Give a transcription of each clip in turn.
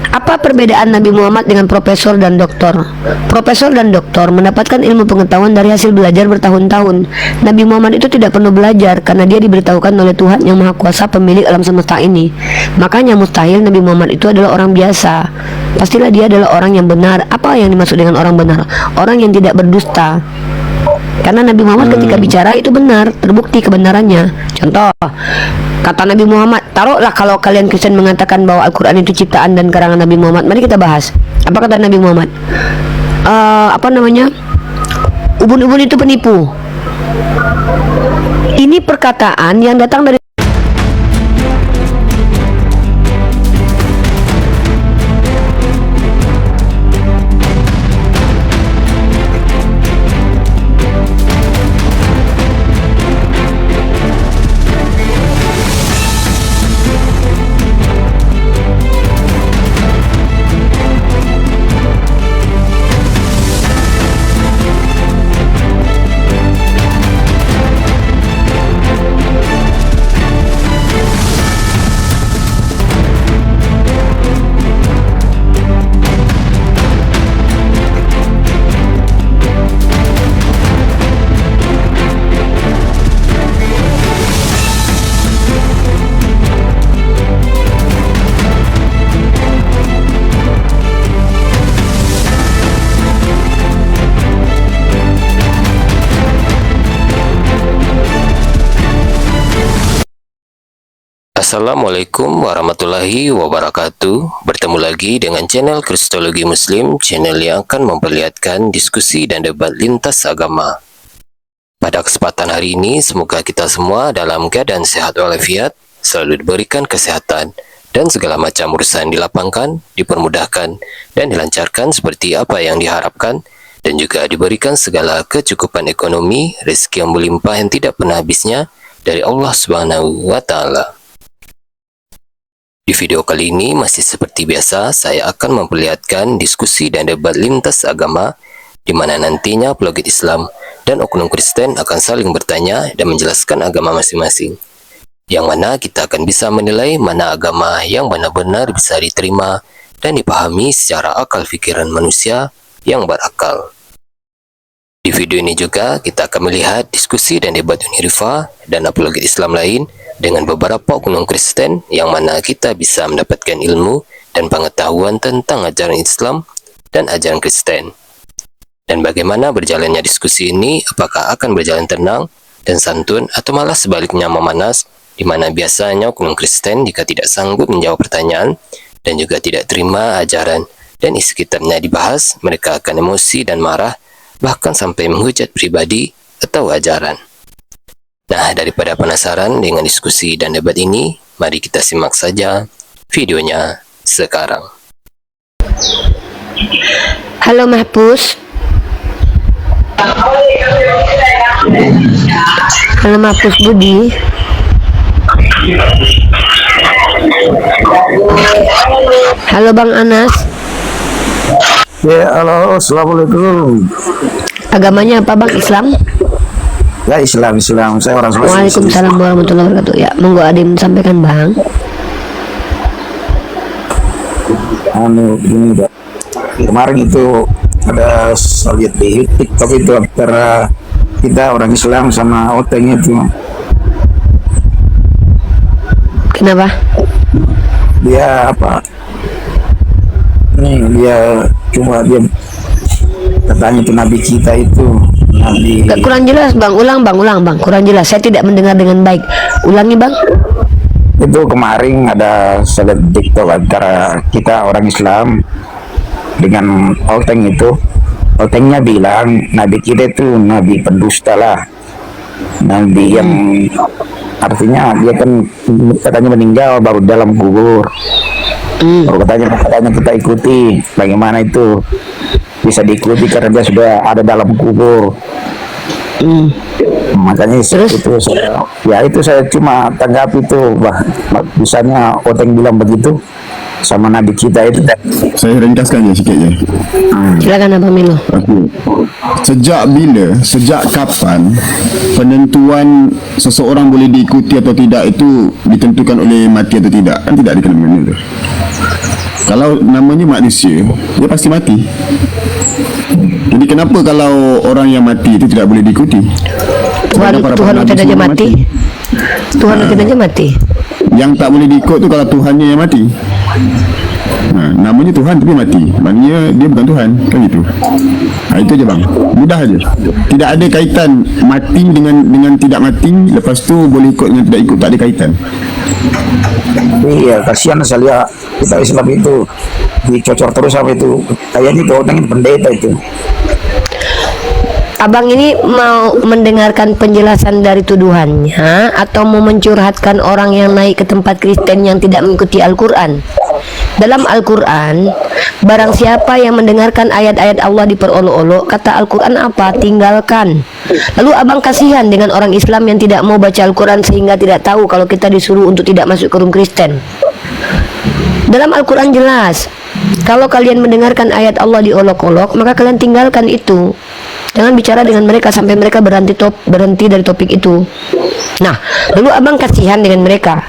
Apa perbedaan Nabi Muhammad dengan profesor dan doktor? Profesor dan doktor mendapatkan ilmu pengetahuan dari hasil belajar bertahun-tahun. Nabi Muhammad itu tidak perlu belajar karena dia diberitahukan oleh Tuhan yang Maha Kuasa, pemilik alam semesta ini. Makanya mustahil Nabi Muhammad itu adalah orang biasa. Pastilah dia adalah orang yang benar. Apa yang dimaksud dengan orang benar? Orang yang tidak berdusta. Karena Nabi Muhammad ketika bicara itu benar, terbukti kebenarannya. Contoh, kata Nabi Muhammad, taruhlah kalau kalian Kristen mengatakan bahwa Al-Quran itu ciptaan dan karangan Nabi Muhammad. Mari kita bahas. Apa kata Nabi Muhammad? Ubun-ubun itu penipu. Ini perkataan yang datang dari Assalamualaikum warahmatullahi wabarakatuh. Bertemu lagi dengan channel Kristologi Muslim, channel yang akan memperlihatkan diskusi dan debat lintas agama. Pada kesempatan hari ini, semoga kita semua dalam keadaan sehat walafiat, selalu diberikan kesehatan, dan segala macam urusan dilapangkan, dipermudahkan, dan dilancarkan seperti apa yang diharapkan, dan juga diberikan segala kecukupan ekonomi, rezeki yang melimpah yang tidak pernah habisnya dari Allah Subhanahu wa Ta'ala. Di video kali ini masih seperti biasa, saya akan memperlihatkan diskusi dan debat lintas agama di mana nantinya apologet Islam dan oknum Kristen akan saling bertanya dan menjelaskan agama masing-masing. Yang mana kita akan bisa menilai mana agama yang benar-benar bisa diterima dan dipahami secara akal pikiran manusia yang berakal. Di video ini juga kita akan melihat diskusi dan debat Unirifa dan apologet Islam lain dengan beberapa oknum Kristen yang mana kita bisa mendapatkan ilmu dan pengetahuan tentang ajaran Islam dan ajaran Kristen. Dan bagaimana berjalannya diskusi ini, apakah akan berjalan tenang dan santun atau malah sebaliknya memanas, di mana biasanya oknum Kristen jika tidak sanggup menjawab pertanyaan dan juga tidak terima ajaran dan isi kitabnya dibahas, mereka akan emosi dan marah, bahkan sampai menghujat pribadi atau ajaran. Nah, daripada penasaran dengan diskusi dan debat ini, mari kita simak saja videonya sekarang. Halo Mahpus. Halo Mahpus Budi. Halo Bang Anas. Ya, halo, assalamualaikum. Agamanya apa Bang? Islam? Ya, Islam. Saya orang Sulawesi. Waalaikumsalam warahmatullahi wabarakatuh. Ya, monggo Adim sampaikan Bang. Ini Pak. Kemarin itu ada saya lihat di TikTok itu antara kita orang Islam sama Oteng itu. Kenapa? Dia apa? Dia katanya itu Nabi kita itu. Gak, kurang jelas Bang, ulang Bang, kurang jelas, saya tidak mendengar dengan baik. Ulangi Bang. Itu kemarin ada saya lihat TikTok antara kita orang Islam dengan Oteng itu. Otengnya bilang Nabi kita itu Nabi pendusta lah, Nabi yang artinya dia kan katanya meninggal baru dalam kubur. Baru katanya kita ikuti. Bagaimana itu bisa diikuti karena dia sudah ada dalam kubur. Makanya itu saya cuma tanggapi itu, misalnya Oteng bilang begitu, sama nabi kita itu. Saya ringkaskan je sikit je. Silakan Abang Milo. Okey. Sejak kapan penentuan seseorang boleh diikuti atau tidak itu ditentukan oleh mati atau tidak? Kan tidak dikenal mana tu. Kalau namanya manusia, dia pasti mati. Jadi kenapa kalau orang yang mati itu tidak boleh diikuti? Tuhan Nabi kita aja semua mati. Tuhan kita aja mati. Yang tak boleh diikut tu kalau Tuhannya yang mati. Namanya Tuhan tapi mati, maknanya dia bukan Tuhan, kan gitu. Itu aja bang, mudah aja. Tidak ada kaitan mati dengan tidak mati. Lepas tu boleh ikut dengan tidak ikut, tak ada kaitan. Iya, kasihan saya lihat kita Islam itu dicocor terus sama itu. Kayaknya itu orang pendeta itu. Abang ini mau mendengarkan penjelasan dari tuduhannya atau mau mencurhatkan orang yang naik ke tempat Kristen yang tidak mengikuti Al-Quran? Dalam Al-Quran, barang siapa yang mendengarkan ayat-ayat Allah diperolok-olok, kata Al-Quran apa? Tinggalkan. Lalu abang kasihan dengan orang Islam yang tidak mau baca Al-Quran sehingga tidak tahu kalau kita disuruh untuk tidak masuk ke room Kristen. Dalam Al-Quran jelas, kalau kalian mendengarkan ayat Allah diolok-olok, maka kalian tinggalkan itu. Jangan bicara dengan mereka sampai mereka berhenti dari topik itu. Nah, lalu abang kasihan dengan mereka.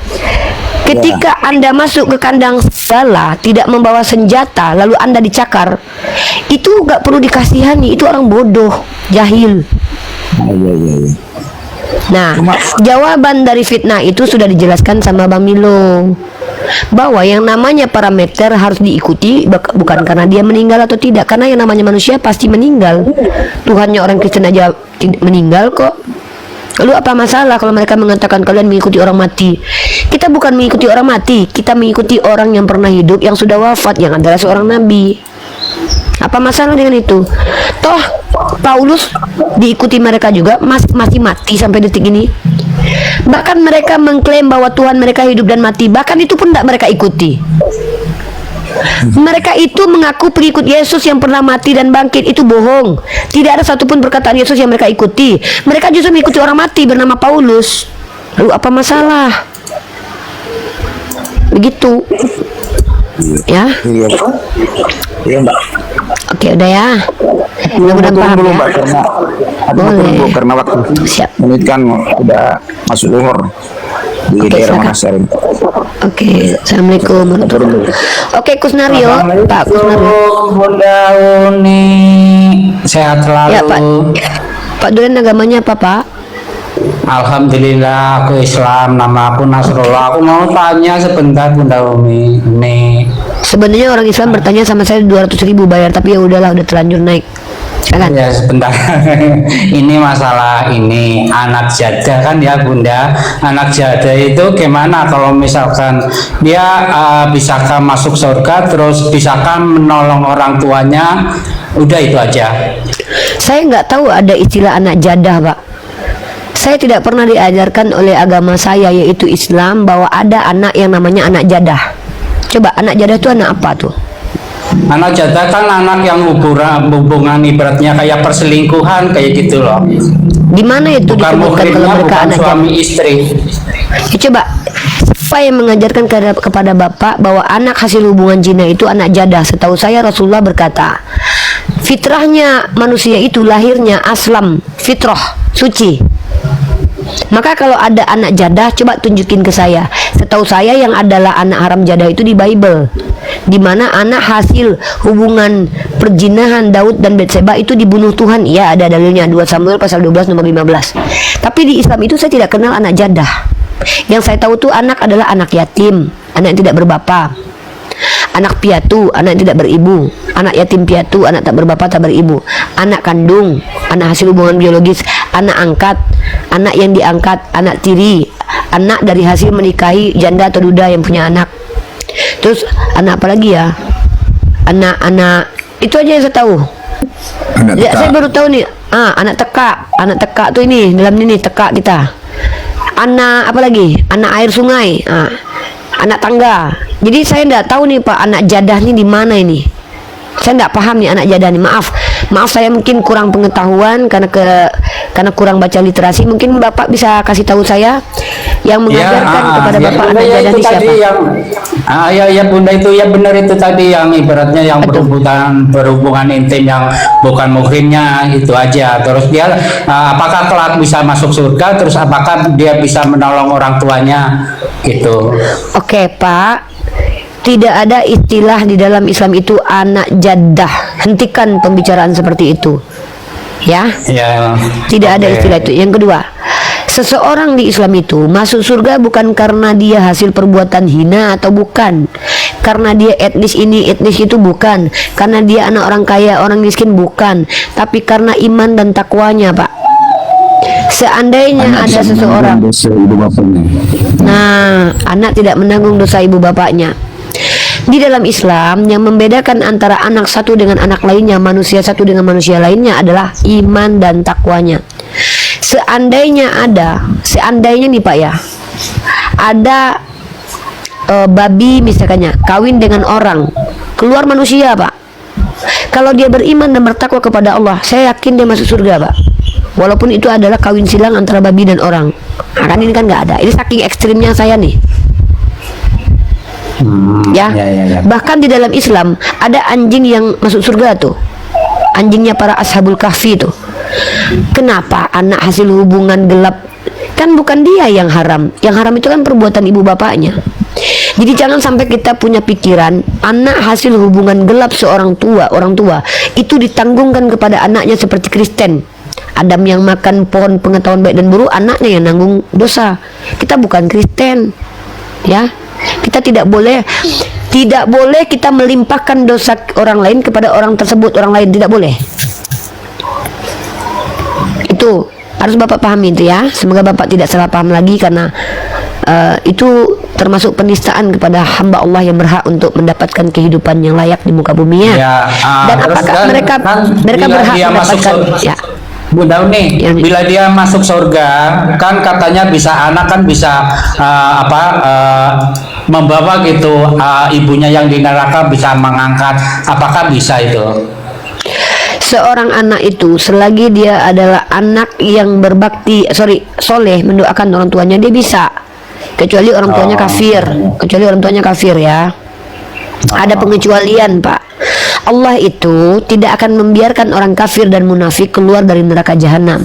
Ketika Anda masuk ke kandang salah, tidak membawa senjata, lalu Anda dicakar, itu gak perlu dikasihani, itu orang bodoh, jahil. Iya. Nah, jawaban dari fitnah itu sudah dijelaskan sama Bang Milo, bahwa yang namanya parameter harus diikuti bukan karena dia meninggal atau tidak, karena yang namanya manusia pasti meninggal. Tuhannya orang Kristen aja meninggal kok. Lalu apa masalah kalau mereka mengatakan kalian mengikuti orang mati? Kita bukan mengikuti orang mati, kita mengikuti orang yang pernah hidup, yang sudah wafat, yang adalah seorang nabi. Apa masalah dengan itu? Toh Paulus diikuti mereka juga, masih mati sampai detik ini. Bahkan mereka mengklaim bahwa Tuhan mereka hidup dan mati, bahkan itu pun tidak mereka ikuti. Mereka itu mengaku pengikut Yesus yang pernah mati dan bangkit. Itu bohong. Tidak ada satupun perkataan Yesus yang mereka ikuti. Mereka justru mengikuti orang mati bernama Paulus. Lalu apa masalah? Begitu. Ya. Iya Mbak. Oke, udah ya. Mudah-mudahan paham Belum ya. Mbak, karena Boleh. karena waktu Siap. menit kan udah masuk zuhur di Oke, daerah silakan. Makassar. Oke, assalamualaikum warahmatullahi wabarakatuh. Oke, Kusnario, Pak Kusnario. Bunda Uni sehat selalu. Ya, Pak. Pak Duren agamanya apa, Pak? Alhamdulillah aku Islam, nama aku Nasrullah. Aku mau tanya sebentar Bunda Umi. Sebenarnya orang Islam bertanya sama saya 200.000 bayar, tapi ya udahlah, udah terlanjur naik. Silakan. Ya sebentar. Ini masalah ini anak janda kan ya Bunda. Anak janda itu gimana kalau misalkan dia bisakah masuk surga, terus bisakah menolong orang tuanya? Udah itu aja. Saya nggak tahu ada istilah anak jadah, Pak. Saya tidak pernah diajarkan oleh agama saya, yaitu Islam, bahwa ada anak yang namanya anak jadah. Coba anak jadah itu anak apa tuh? Anak janda kan anak yang hubungan ibaratnya kayak perselingkuhan kayak gitu loh. Di mana itu Bukan disebutkan kalau muhrimnya, mereka bukan anak suami jadah? istri. Ya, coba siapa yang mengajarkan kepada Bapak bahwa anak hasil hubungan zina itu anak jadah? Setahu saya Rasulullah berkata, fitrahnya manusia itu lahirnya aslam, fitrah, suci. Maka kalau ada anak jadah, coba tunjukin ke saya. Setahu saya yang adalah anak haram jadah itu di Bible, di mana anak hasil hubungan perjinahan Daud dan Betseba itu dibunuh Tuhan. Ya, ada dalilnya, 2 Samuel pasal 12 nomor 15. Tapi di Islam itu saya tidak kenal anak jadah. Yang saya tahu tuh anak adalah anak yatim, anak yang tidak berbapa, anak piatu, anak yang tidak beribu, anak yatim piatu, anak tak berbapa tak beribu, anak kandung, anak hasil hubungan biologis, anak angkat, anak yang diangkat, anak tiri, anak dari hasil menikahi janda atau duda yang punya anak. Terus anak apa lagi ya? Anak-anak itu aja yang saya tahu. Anak Ya, teka. saya baru tahu nih. Anak teka tuh ini dalam ini teka kita. Anak apa lagi? Anak air sungai. Anak tangga. Jadi saya tidak tahu nih Pak, anak jadah nih di mana ini. Saya tidak paham nih anak jadah nih. Maaf saya mungkin kurang pengetahuan karena karena kurang baca literasi. Mungkin Bapak bisa kasih tahu saya yang mengajarkan kepada ya, Bapak Bunda, anak ya jadah itu ini tadi siapa? yang ya Bunda, itu ya benar, itu tadi yang ibaratnya yang berhubungan intim yang bukan muhrimnya, itu aja. Terus dia apakah kelak bisa masuk surga, terus apakah dia bisa menolong orang tuanya gitu. Oke Pak, tidak ada istilah di dalam Islam itu anak jadah. Hentikan pembicaraan seperti itu, ya. Ya. Tidak ada Oke. istilah itu. Yang kedua, seseorang di Islam itu masuk surga bukan karena dia hasil perbuatan hina atau bukan, karena dia etnis ini etnis itu bukan, karena dia anak orang kaya orang miskin bukan, tapi karena iman dan takwanya Pak. Seandainya ada seseorang, dosa ibu bapaknya. nah, anak tidak menanggung dosa ibu bapaknya. Di dalam Islam yang membedakan antara anak satu dengan anak lainnya, manusia satu dengan manusia lainnya adalah iman dan takwanya. Seandainya nih Pak ya, ada babi misalkannya kawin dengan orang, keluar manusia Pak. Kalau dia beriman dan bertakwa kepada Allah, saya yakin dia masuk surga Pak. Walaupun itu adalah kawin silang antara babi dan orang. Nah, kan ini kan nggak ada. Ini saking ekstrimnya saya nih. Ya. Bahkan di dalam Islam ada anjing yang masuk surga tuh. Anjingnya para ashabul kahfi tuh. Kenapa? Anak hasil hubungan gelap. Kan bukan dia yang haram. Yang haram itu kan perbuatan ibu bapaknya. Jadi jangan sampai kita punya pikiran anak hasil hubungan gelap seorang tua, orang tua itu ditanggungkan kepada anaknya seperti Kristen. Adam yang makan pohon pengetahuan baik dan buruk, anaknya yang nanggung dosa. Kita bukan Kristen. Ya. Kita tidak boleh kita melimpahkan dosa orang lain kepada orang tersebut, orang lain tidak boleh. Itu harus Bapak pahami itu ya. Semoga Bapak tidak salah paham lagi, karena itu termasuk penistaan kepada hamba Allah yang berhak untuk mendapatkan kehidupan yang layak di muka bumi ya. Dan Terus apakah mereka bila berhak dia mendapatkan ya. Bunda nih, Yang- bila dia masuk surga, kan katanya bisa anak kan bisa membawa gitu ibunya yang di neraka, bisa mengangkat. Apakah bisa itu? Seorang anak itu selagi dia adalah anak yang berbakti, soleh, mendoakan orang tuanya, dia bisa. Kecuali orang tuanya kafir. Kecuali orang tuanya kafir ya. Ada pengecualian Pak. Allah itu tidak akan membiarkan orang kafir dan munafik keluar dari neraka jahanam.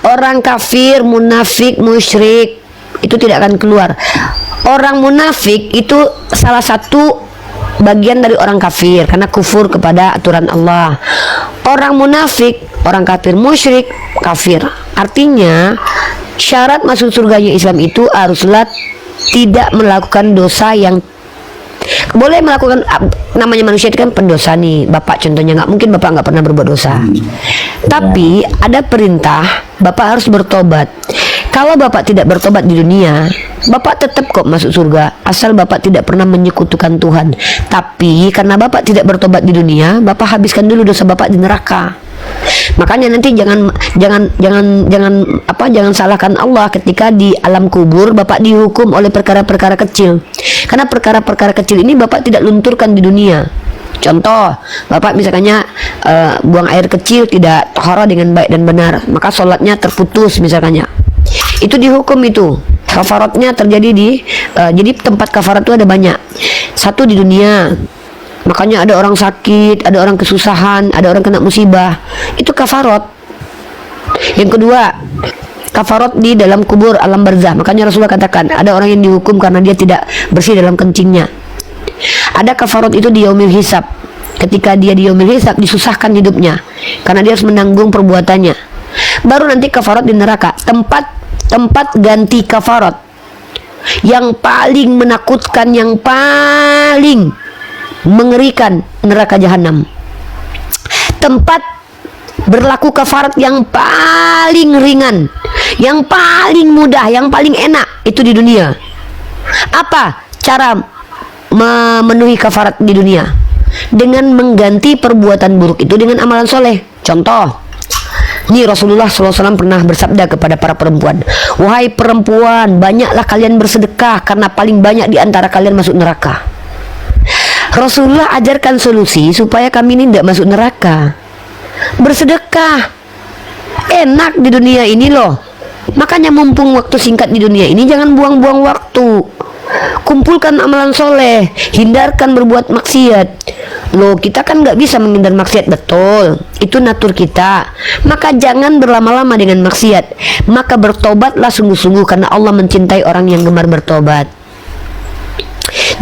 Orang kafir, munafik, musyrik itu tidak akan keluar. Orang munafik itu salah satu bagian dari orang kafir karena kufur kepada aturan Allah. Orang munafik, orang kafir, musyrik, kafir. Artinya syarat masuk surganya Islam itu haruslah tidak melakukan dosa yang boleh melakukan. Namanya manusia itu kan pendosa nih Bapak, contohnya nggak mungkin Bapak nggak pernah berbuat dosa, tapi ada perintah Bapak harus bertobat. Kalau Bapak tidak bertobat di dunia, Bapak tetap kok masuk surga asal Bapak tidak pernah menyekutukan Tuhan. Tapi karena Bapak tidak bertobat di dunia, Bapak habiskan dulu dosa Bapak di neraka. Makanya nanti jangan salahkan Allah ketika di alam kubur Bapak dihukum oleh perkara-perkara kecil. Karena perkara-perkara kecil ini Bapak tidak lunturkan di dunia. Contoh, Bapak misalnya buang air kecil tidak taharah dengan baik dan benar, maka sholatnya terputus misalnya. Itu dihukum itu. Kafaratnya terjadi jadi tempat kafarat itu ada banyak. Satu di dunia. Makanya ada orang sakit, ada orang kesusahan, ada orang kena musibah. Itu kafarat. Yang kedua, kafarat di dalam kubur alam barzah. Makanya Rasulullah katakan ada orang yang dihukum karena dia tidak bersih dalam kencingnya. Ada kafarat itu di yaumil hisab. Ketika dia di yaumil hisab disusahkan hidupnya karena dia harus menanggung perbuatannya. Baru nanti kafarat di neraka. Tempat ganti kafarat yang paling menakutkan, yang paling mengerikan, neraka jahanam. Tempat berlaku kafarat yang paling ringan, yang paling mudah, yang paling enak itu di dunia. Apa cara memenuhi kafarat di dunia? Dengan mengganti perbuatan buruk itu dengan amalan soleh. Contoh, ini Rasulullah SAW pernah bersabda kepada para perempuan, wahai perempuan, banyaklah kalian bersedekah karena paling banyak di antara kalian masuk neraka. Rasulullah ajarkan solusi supaya kami ini tidak masuk neraka. Bersedekah. enak di dunia ini loh. Makanya mumpung waktu singkat di dunia ini, jangan buang-buang waktu. Kumpulkan amalan soleh, hindarkan berbuat maksiat. Loh, kita kan nggak bisa menghindar maksiat, betul, itu natur kita. Maka jangan berlama-lama dengan maksiat. Maka bertobatlah sungguh-sungguh, karena Allah mencintai orang yang gemar bertobat.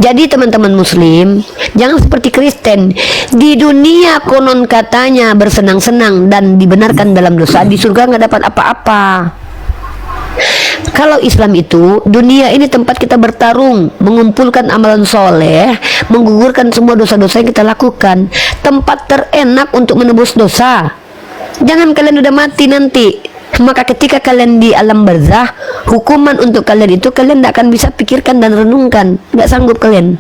Jadi teman-teman muslim, jangan seperti Kristen. Di dunia konon katanya bersenang-senang dan dibenarkan dalam dosa, di surga nggak dapat apa-apa. Kalau Islam itu, dunia ini tempat kita bertarung, mengumpulkan amalan soleh, menggugurkan semua dosa-dosa yang kita lakukan. Tempat terenak untuk menebus dosa. Jangan kalian udah mati nanti, maka ketika kalian di alam barzah, hukuman untuk kalian itu kalian tidak akan bisa pikirkan dan renungkan. Nggak sanggup kalian.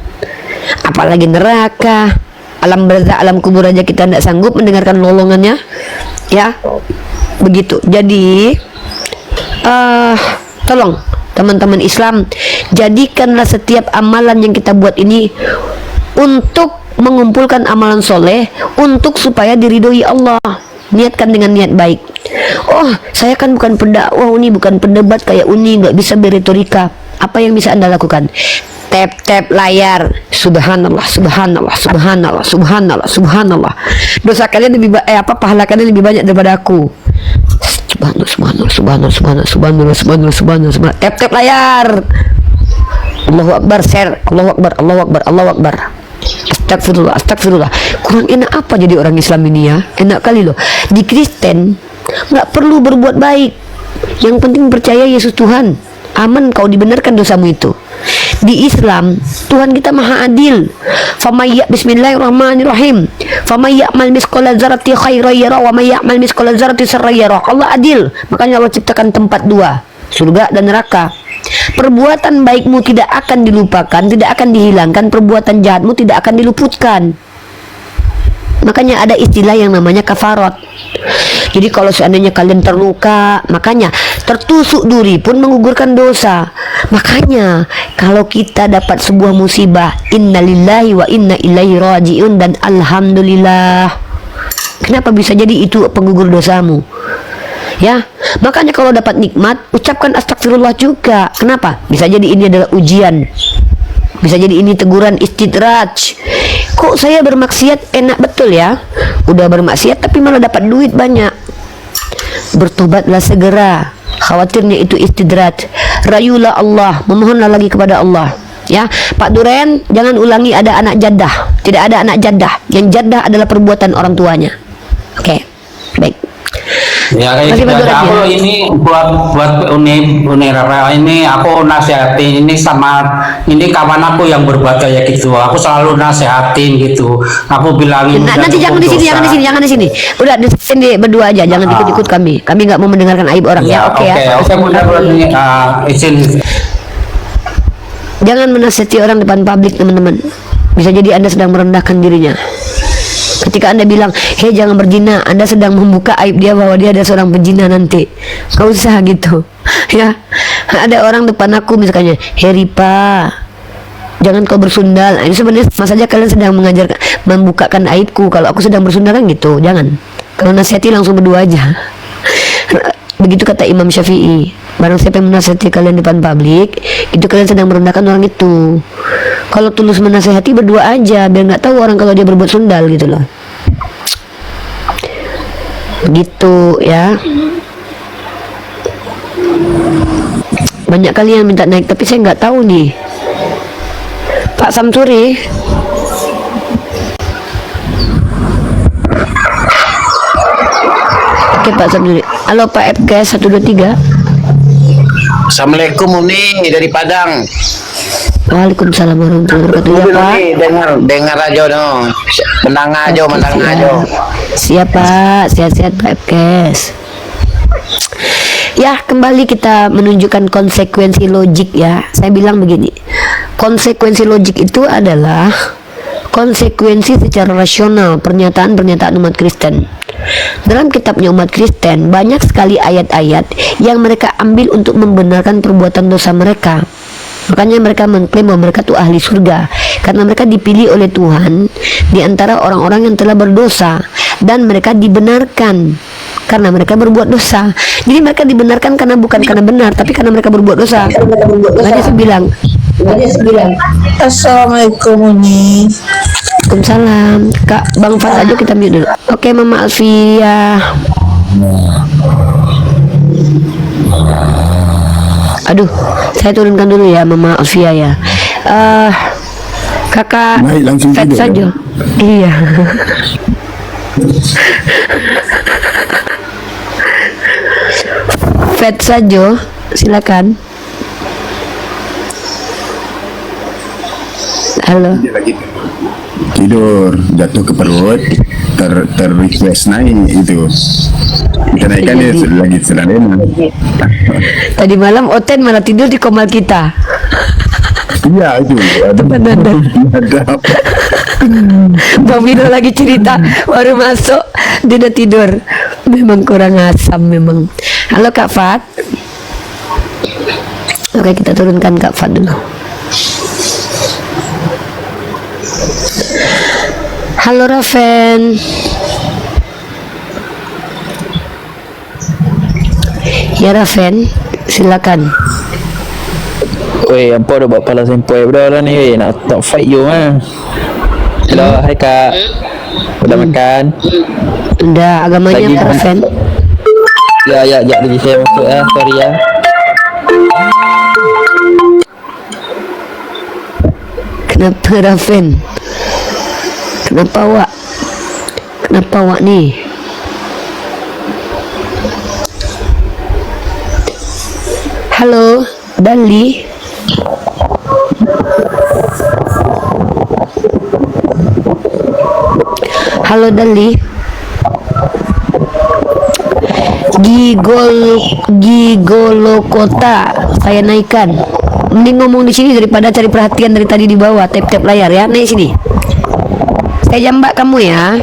Apalagi neraka, alam barzah, alam kubur aja kita tidak sanggup mendengarkan lolongannya. Ya, begitu. Jadi tolong teman-teman Islam, jadikanlah setiap amalan yang kita buat ini untuk mengumpulkan amalan soleh, untuk supaya diridhoi Allah. Niatkan dengan niat baik. Oh, saya kan bukan pendakwah, Uni bukan pendebat kayak Uni, nggak bisa beretorika. Apa yang bisa Anda lakukan? Tap-tap layar. Subhanallah, subhanallah, subhanallah, subhanallah, subhanallah. Dosa kalian lebih pahala kalian lebih banyak daripada aku. Subhanallah, subhanallah, subhanallah, subhanallah, subhanallah, subhanallah, subhanallah, subhanallah. Tap-tap layar. Allahu Akbar, share. Allahu Akbar, Allahu Akbar, Allahu Akbar. Astagfirullah, astagfirullah. Kurang enak apa jadi orang Islam ini ya? Enak kali loh. Di Kristen nggak perlu berbuat baik. Yang penting percaya Yesus Tuhan. Aman kau dibenarkan dosamu itu. Di Islam, Tuhan kita maha adil. Bismillahirrahmanirrahim. Faman ya'mal misqala dzarratin khairan yara wa may ya'mal misqala dzarratin syarran yara. Allah adil. Makanya Allah ciptakan tempat dua, surga dan neraka. Perbuatan baikmu tidak akan dilupakan, tidak akan dihilangkan. Perbuatan jahatmu tidak akan diluputkan. Makanya ada istilah yang namanya kafarat. Jadi kalau seandainya kalian terluka, makanya tertusuk duri pun menggugurkan dosa. Makanya kalau kita dapat sebuah musibah, innalillahi wa inna ilaihi raji'un, dan alhamdulillah. Kenapa bisa jadi itu penggugur dosamu? Ya, makanya kalau dapat nikmat, ucapkan astagfirullah juga. Kenapa? Bisa jadi ini adalah ujian. Bisa jadi ini teguran istidraj. Kok saya bermaksiat enak betul ya? Udah bermaksiat tapi malah dapat duit banyak. Bertobatlah segera. Khawatirnya itu istidraj. Rayulah Allah, memohonlah lagi kepada Allah. Ya, Pak Duren, jangan ulangi ada anak jaddah. Tidak ada anak jaddah. Yang jaddah adalah perbuatan orang tuanya. Oke, baik. Ya kayak gitu aja. Aku ini buat Uni Rafael ini aku nasihatin ini sama ini kawan aku yang berbuat kayak gitu. Aku selalu nasihatin gitu. Aku bilangin. Nah, nanti jangan di sini, jangan di sini. Udah di sini berdua aja, jangan ikut-ikut kami. Kami nggak mau mendengarkan aib orang ya. Oke ya. Oke, mudah-mudahan ini izin. Jangan menasihati orang depan publik, teman-teman. Bisa jadi Anda sedang merendahkan dirinya. Ketika Anda bilang, hei jangan berzina, Anda sedang membuka aib dia bahwa dia ada seorang pezina nanti. Gak usah gitu. Ya, ada orang depan aku misalnya, hei Ripa, jangan kau bersundal. Nah, ini sebenarnya sama saja kalian sedang membukakan aibku. Kalau aku sedang bersundal kan gitu, jangan. Kalau nasihati langsung berdua aja. Begitu kata Imam Syafi'i. Barang siapa yang menasihati kalian depan publik, itu kalian sedang merendahkan orang itu. Kalau tulus menasihati berdua aja, biar nggak tahu orang kalau dia berbuat sundal gitu loh. Gitu ya. Banyak kali yang minta naik, tapi saya nggak tahu nih. Pak Samsuri. Oke Pak Samsuri. Halo Pak FKS 123. Assalamualaikum Uni dari Padang. Waalaikumsalam warahmatullahi wabarakatuh. Ya Pak. Dengar aja dong. Menang aja, menang aja. Siapa? Sehat-sehat Pak FKS. Ya, kembali kita menunjukkan konsekuensi logik ya. Saya bilang begini. Konsekuensi logik itu adalah konsekuensi secara rasional pernyataan-pernyataan umat Kristen. Dalam kitabnya umat Kristen banyak sekali ayat-ayat yang mereka ambil untuk membenarkan perbuatan dosa mereka. Makanya mereka mengklaim bahwa mereka itu ahli surga karena mereka dipilih oleh Tuhan di antara orang-orang yang telah berdosa, dan mereka dibenarkan karena mereka berbuat dosa. Jadi mereka dibenarkan karena bukan karena benar, tapi karena mereka berbuat dosa. Lalu dia bilang, Assalamualaikum Uni. Waalaikumsalam. Kak, Bang Fat aja kita mute dulu. Oke, Mama Alfia. Aduh, saya turunkan dulu ya Mama Alfia ya. Kakak Baik, langsung Fat tidur, saja. ya? Iya. Fat saja, silakan. Halo. Tidur, jatuh ke perut, request naik itu. Kita naikkan dia lagi sedang enak. Tadi malam Oten malah tidur di komal kita. Iya itu. Benar. Ada apa? Bang Vino lagi cerita baru masuk dia udah tidur. Memang kurang asam memang. Halo Kak Fat. Oke, kita turunkan Kak Fat dulu. Halo Raven. Ya Raven, silakan. Weh, apa dah buat pala sempoi bro lah ni, weh. Nak top fight you mah. Hello, hai kak. Udah makan? Udah, agamanya Lagi, apa Raven? Ya, jadi saya masuk ya, sorry ya. Kenapa Raven? Kenapa Wak? Kenapa Wak nih? Halo, Dali. Halo Dali. Gigolo kota saya naikkan. Mending ngomong di sini daripada cari perhatian dari tadi di bawah. Tap layar ya. Naik sini. Saya jambak kamu ya.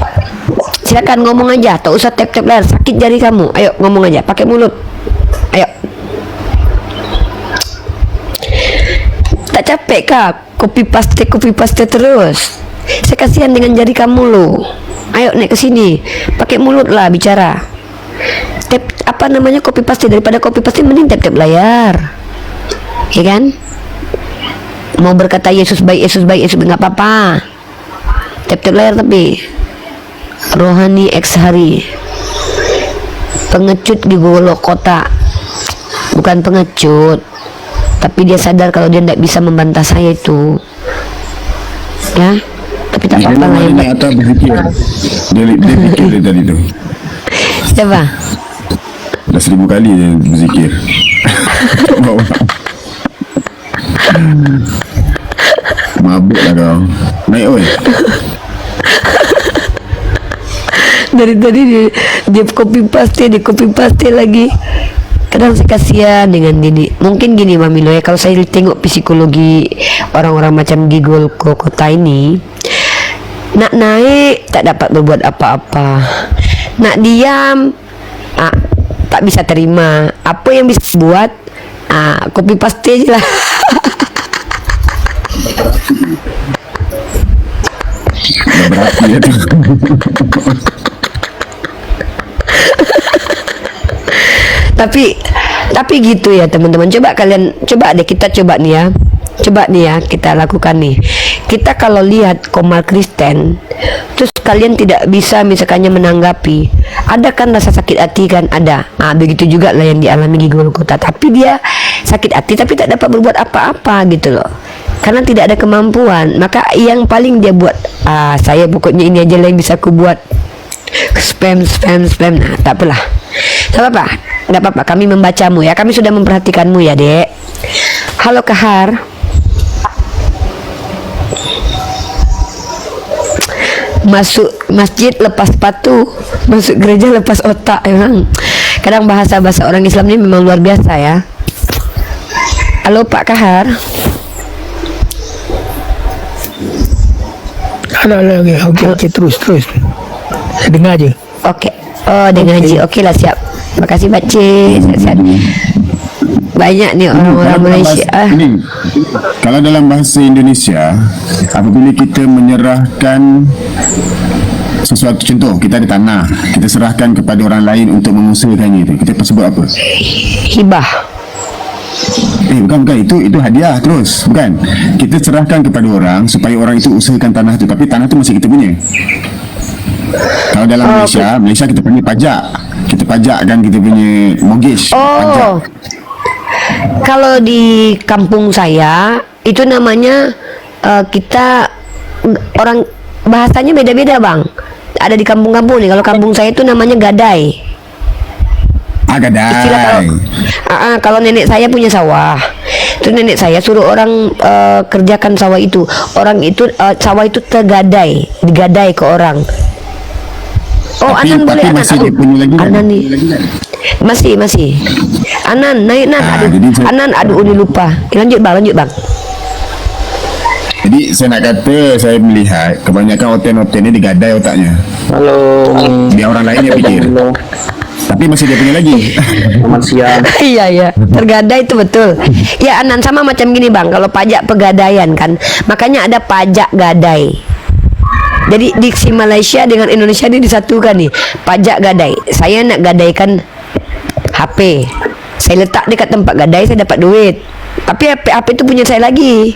Silakan ngomong aja. Tak usah tap layar. Sakit jari kamu. Ayo ngomong aja. Pakai mulut. Ayo. Tak capek kah? Copy paste terus. Saya kasihan dengan jari kamu lo. Ayo naik ke sini. Pakai mulut lah bicara. Tap apa namanya copy paste, daripada copy paste mending tap layar. Ya kan? Mau berkata Yesus baik nggak apa-apa. Tap layar tapi rohani X hari. Pengecut di Golo kota. Bukan pengecut, tapi dia sadar kalau dia tidak bisa membantah saya itu. Ya, tapi tak apa-apa lah yang Ini atau berpikir. Dia pikir dari itu. siapa? Dah 1000 kali dia berzikir. Mabuk lah kau. Naik oi. Dari tadi dia copy paste lagi. Kadang saya kasihan dengan gini. Mungkin gini Mamilo ya, kalau saya tengok psikologi orang-orang macam Gigol kota ini, nak naik tak dapat berbuat apa-apa, nak diam tak bisa terima. Apa yang bisa buat copy paste aja lah. Dah berapi ya tu. tapi gitu ya teman-teman. Coba deh kita coba nih ya kita lakukan nih. Kita kalau lihat komal Kristen terus kalian tidak bisa misalkannya menanggapi, ada kan rasa sakit hati kan, ada. Begitu juga lah yang dialami Gigol kota, tapi dia sakit hati tapi tak dapat berbuat apa-apa gitu loh, karena tidak ada kemampuan. Maka yang paling dia buat, saya pokoknya ini aja lah yang bisa aku buat, spam. Nah, tak apalah, nggak apa-apa, kami membacamu ya, kami sudah memperhatikanmu ya dek. Halo Kahar. Masuk masjid lepas sepatu, masuk gereja lepas otak. Emang kadang bahasa orang Islam ini memang luar biasa ya. Halo Pak Kahar. Halo, oke, terus. Saya dengar aja. Oke. Oh, dengan ngaji. Oke lah, siap. Makasih Pak C. Sehat-sehat. Banyak nih orang-orang Malaysia. Ini, kalau dalam bahasa Indonesia, apabila kita menyerahkan sesuatu, contoh kita ada tanah, kita serahkan kepada orang lain untuk mengusahakannya, itu kita sebut apa? Hibah. Bukan, itu hadiah terus, bukan. Kita serahkan kepada orang supaya orang itu usahakan tanah itu, tapi tanah itu masih kita punya. Kalau dalam Malaysia kita panggil pajak. Kita pajakkan kita punya mortgage. Pajak. Kalau di kampung saya itu namanya kita orang bahasanya beda-beda, Bang. Ada di kampung-kampung nih. Kalau kampung saya itu namanya gadai. Gadai. Istilah kalau nenek saya punya sawah, itu nenek saya suruh orang kerjakan sawah itu. Orang itu sawah itu tergadai, digadai ke orang. Anan boleh, Anan. Masih dia punya lagi Anan nih. Masih. Anan, naik Nan. Anan, aduh ini lupa. Lanjut bang. Jadi saya nak kata, saya melihat kebanyakan hotel-hotel ni digadai otaknya. Halo. Biar orang lain yang pikir. Tapi masih dia punya lagi. Selamat siang. Iya, tergadai itu betul. Ya Anan, sama macam gini bang. Kalau pajak pegadaian kan, makanya ada pajak gadai. Jadi diksi Malaysia dengan Indonesia ini disatukan nih. Pajak gadai. Saya nak gadaikan HP. Saya letak dekat tempat gadai, saya dapat duit. Tapi HP itu punya saya lagi.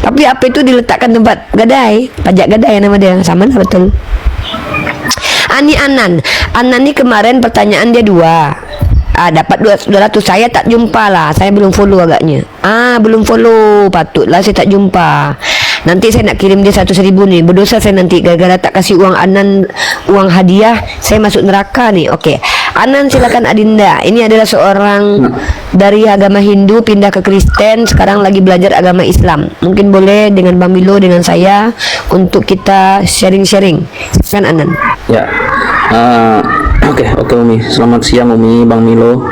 Tapi HP itu diletakkan tempat gadai. Pajak gadai nama dia. Sama lah betul. Ani Anan ni kemarin pertanyaan dia 2. Dapat 200. Saya tak jumpa lah. Saya belum follow agaknya. Belum follow. Patutlah saya tak jumpa. Nanti saya nak kirim dia 100,000 nih. Berdosa saya nanti gara-gara tak kasih uang Anan, uang hadiah, saya masuk neraka nih. Okey. Anan, silakan Adinda. Ini adalah seorang dari agama Hindu pindah ke Kristen, sekarang lagi belajar agama Islam. Mungkin boleh dengan Bang Milo, dengan saya untuk kita sharing-sharing. Silakan Anan. Ya. Oke Umi. Selamat siang Umi, Bang Milo.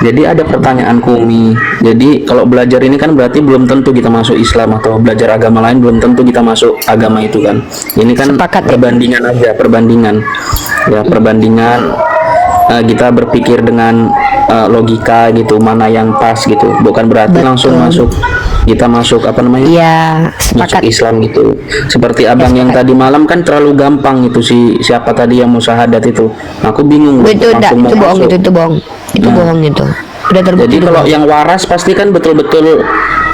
Jadi ada pertanyaanku Umi. Jadi kalau belajar ini kan berarti belum tentu kita masuk Islam, atau belajar agama lain belum tentu kita masuk agama itu kan. Ini kan perbandingan aja, perbandingan. Kita berpikir dengan logika gitu, mana yang pas gitu. Bukan berarti langsung masuk. Kita masuk masuk Islam gitu. Seperti abang yang tadi malam kan terlalu gampang itu, siapa tadi yang musyahadat itu. Aku bingung. Itu bohong, itu bohong. Itu bohong itu. Udah terbukti. Jadi kalau yang waras pasti kan betul-betul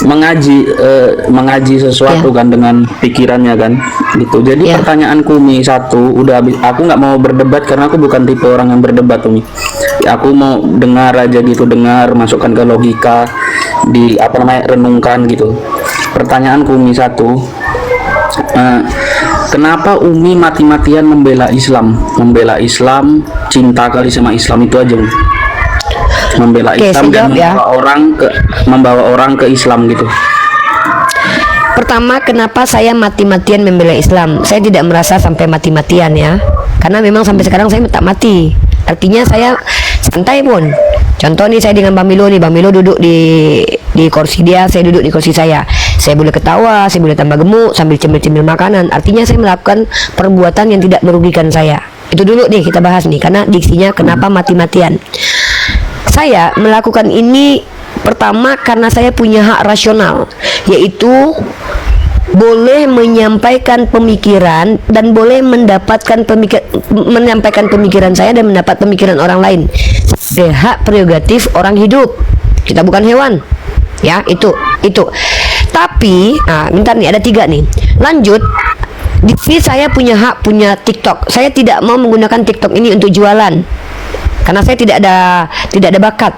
mengaji sesuatu kan dengan pikirannya kan gitu. Jadi pertanyaanku Mi satu, udah aku nggak mau berdebat karena aku bukan tipe orang yang berdebat Mi. Aku mau dengar aja gitu, masukkan ke logika, renungkan gitu. Pertanyaanku Mi satu, kenapa Umi mati-matian membela Islam, cinta kali sama Islam itu aja Mi. Membela Islam dan membawa orang ke Islam gitu. Pertama, kenapa saya mati-matian membela Islam? Saya tidak merasa sampai mati-matian ya, karena memang sampai sekarang saya tak mati. Artinya saya santai pun. Contoh nih, saya dengan Bang Milo nih, Bang Milo duduk di kursi dia, saya duduk di kursi saya. Saya boleh ketawa, saya boleh tambah gemuk sambil cemil-cemil makanan. Artinya saya melakukan perbuatan yang tidak merugikan saya. Itu dulu nih kita bahas nih, karena diksinya kenapa mati-matian. Saya melakukan ini pertama karena saya punya hak rasional, yaitu boleh menyampaikan pemikiran dan boleh menyampaikan pemikiran saya dan mendapat pemikiran orang lain. Hak prerogatif orang hidup. Kita bukan hewan. Ya, itu. Tapi, bentar nih, ada 3 nih. Lanjut. Di sini saya punya hak punya TikTok. Saya tidak mau menggunakan TikTok ini untuk jualan, karena saya tidak ada bakat.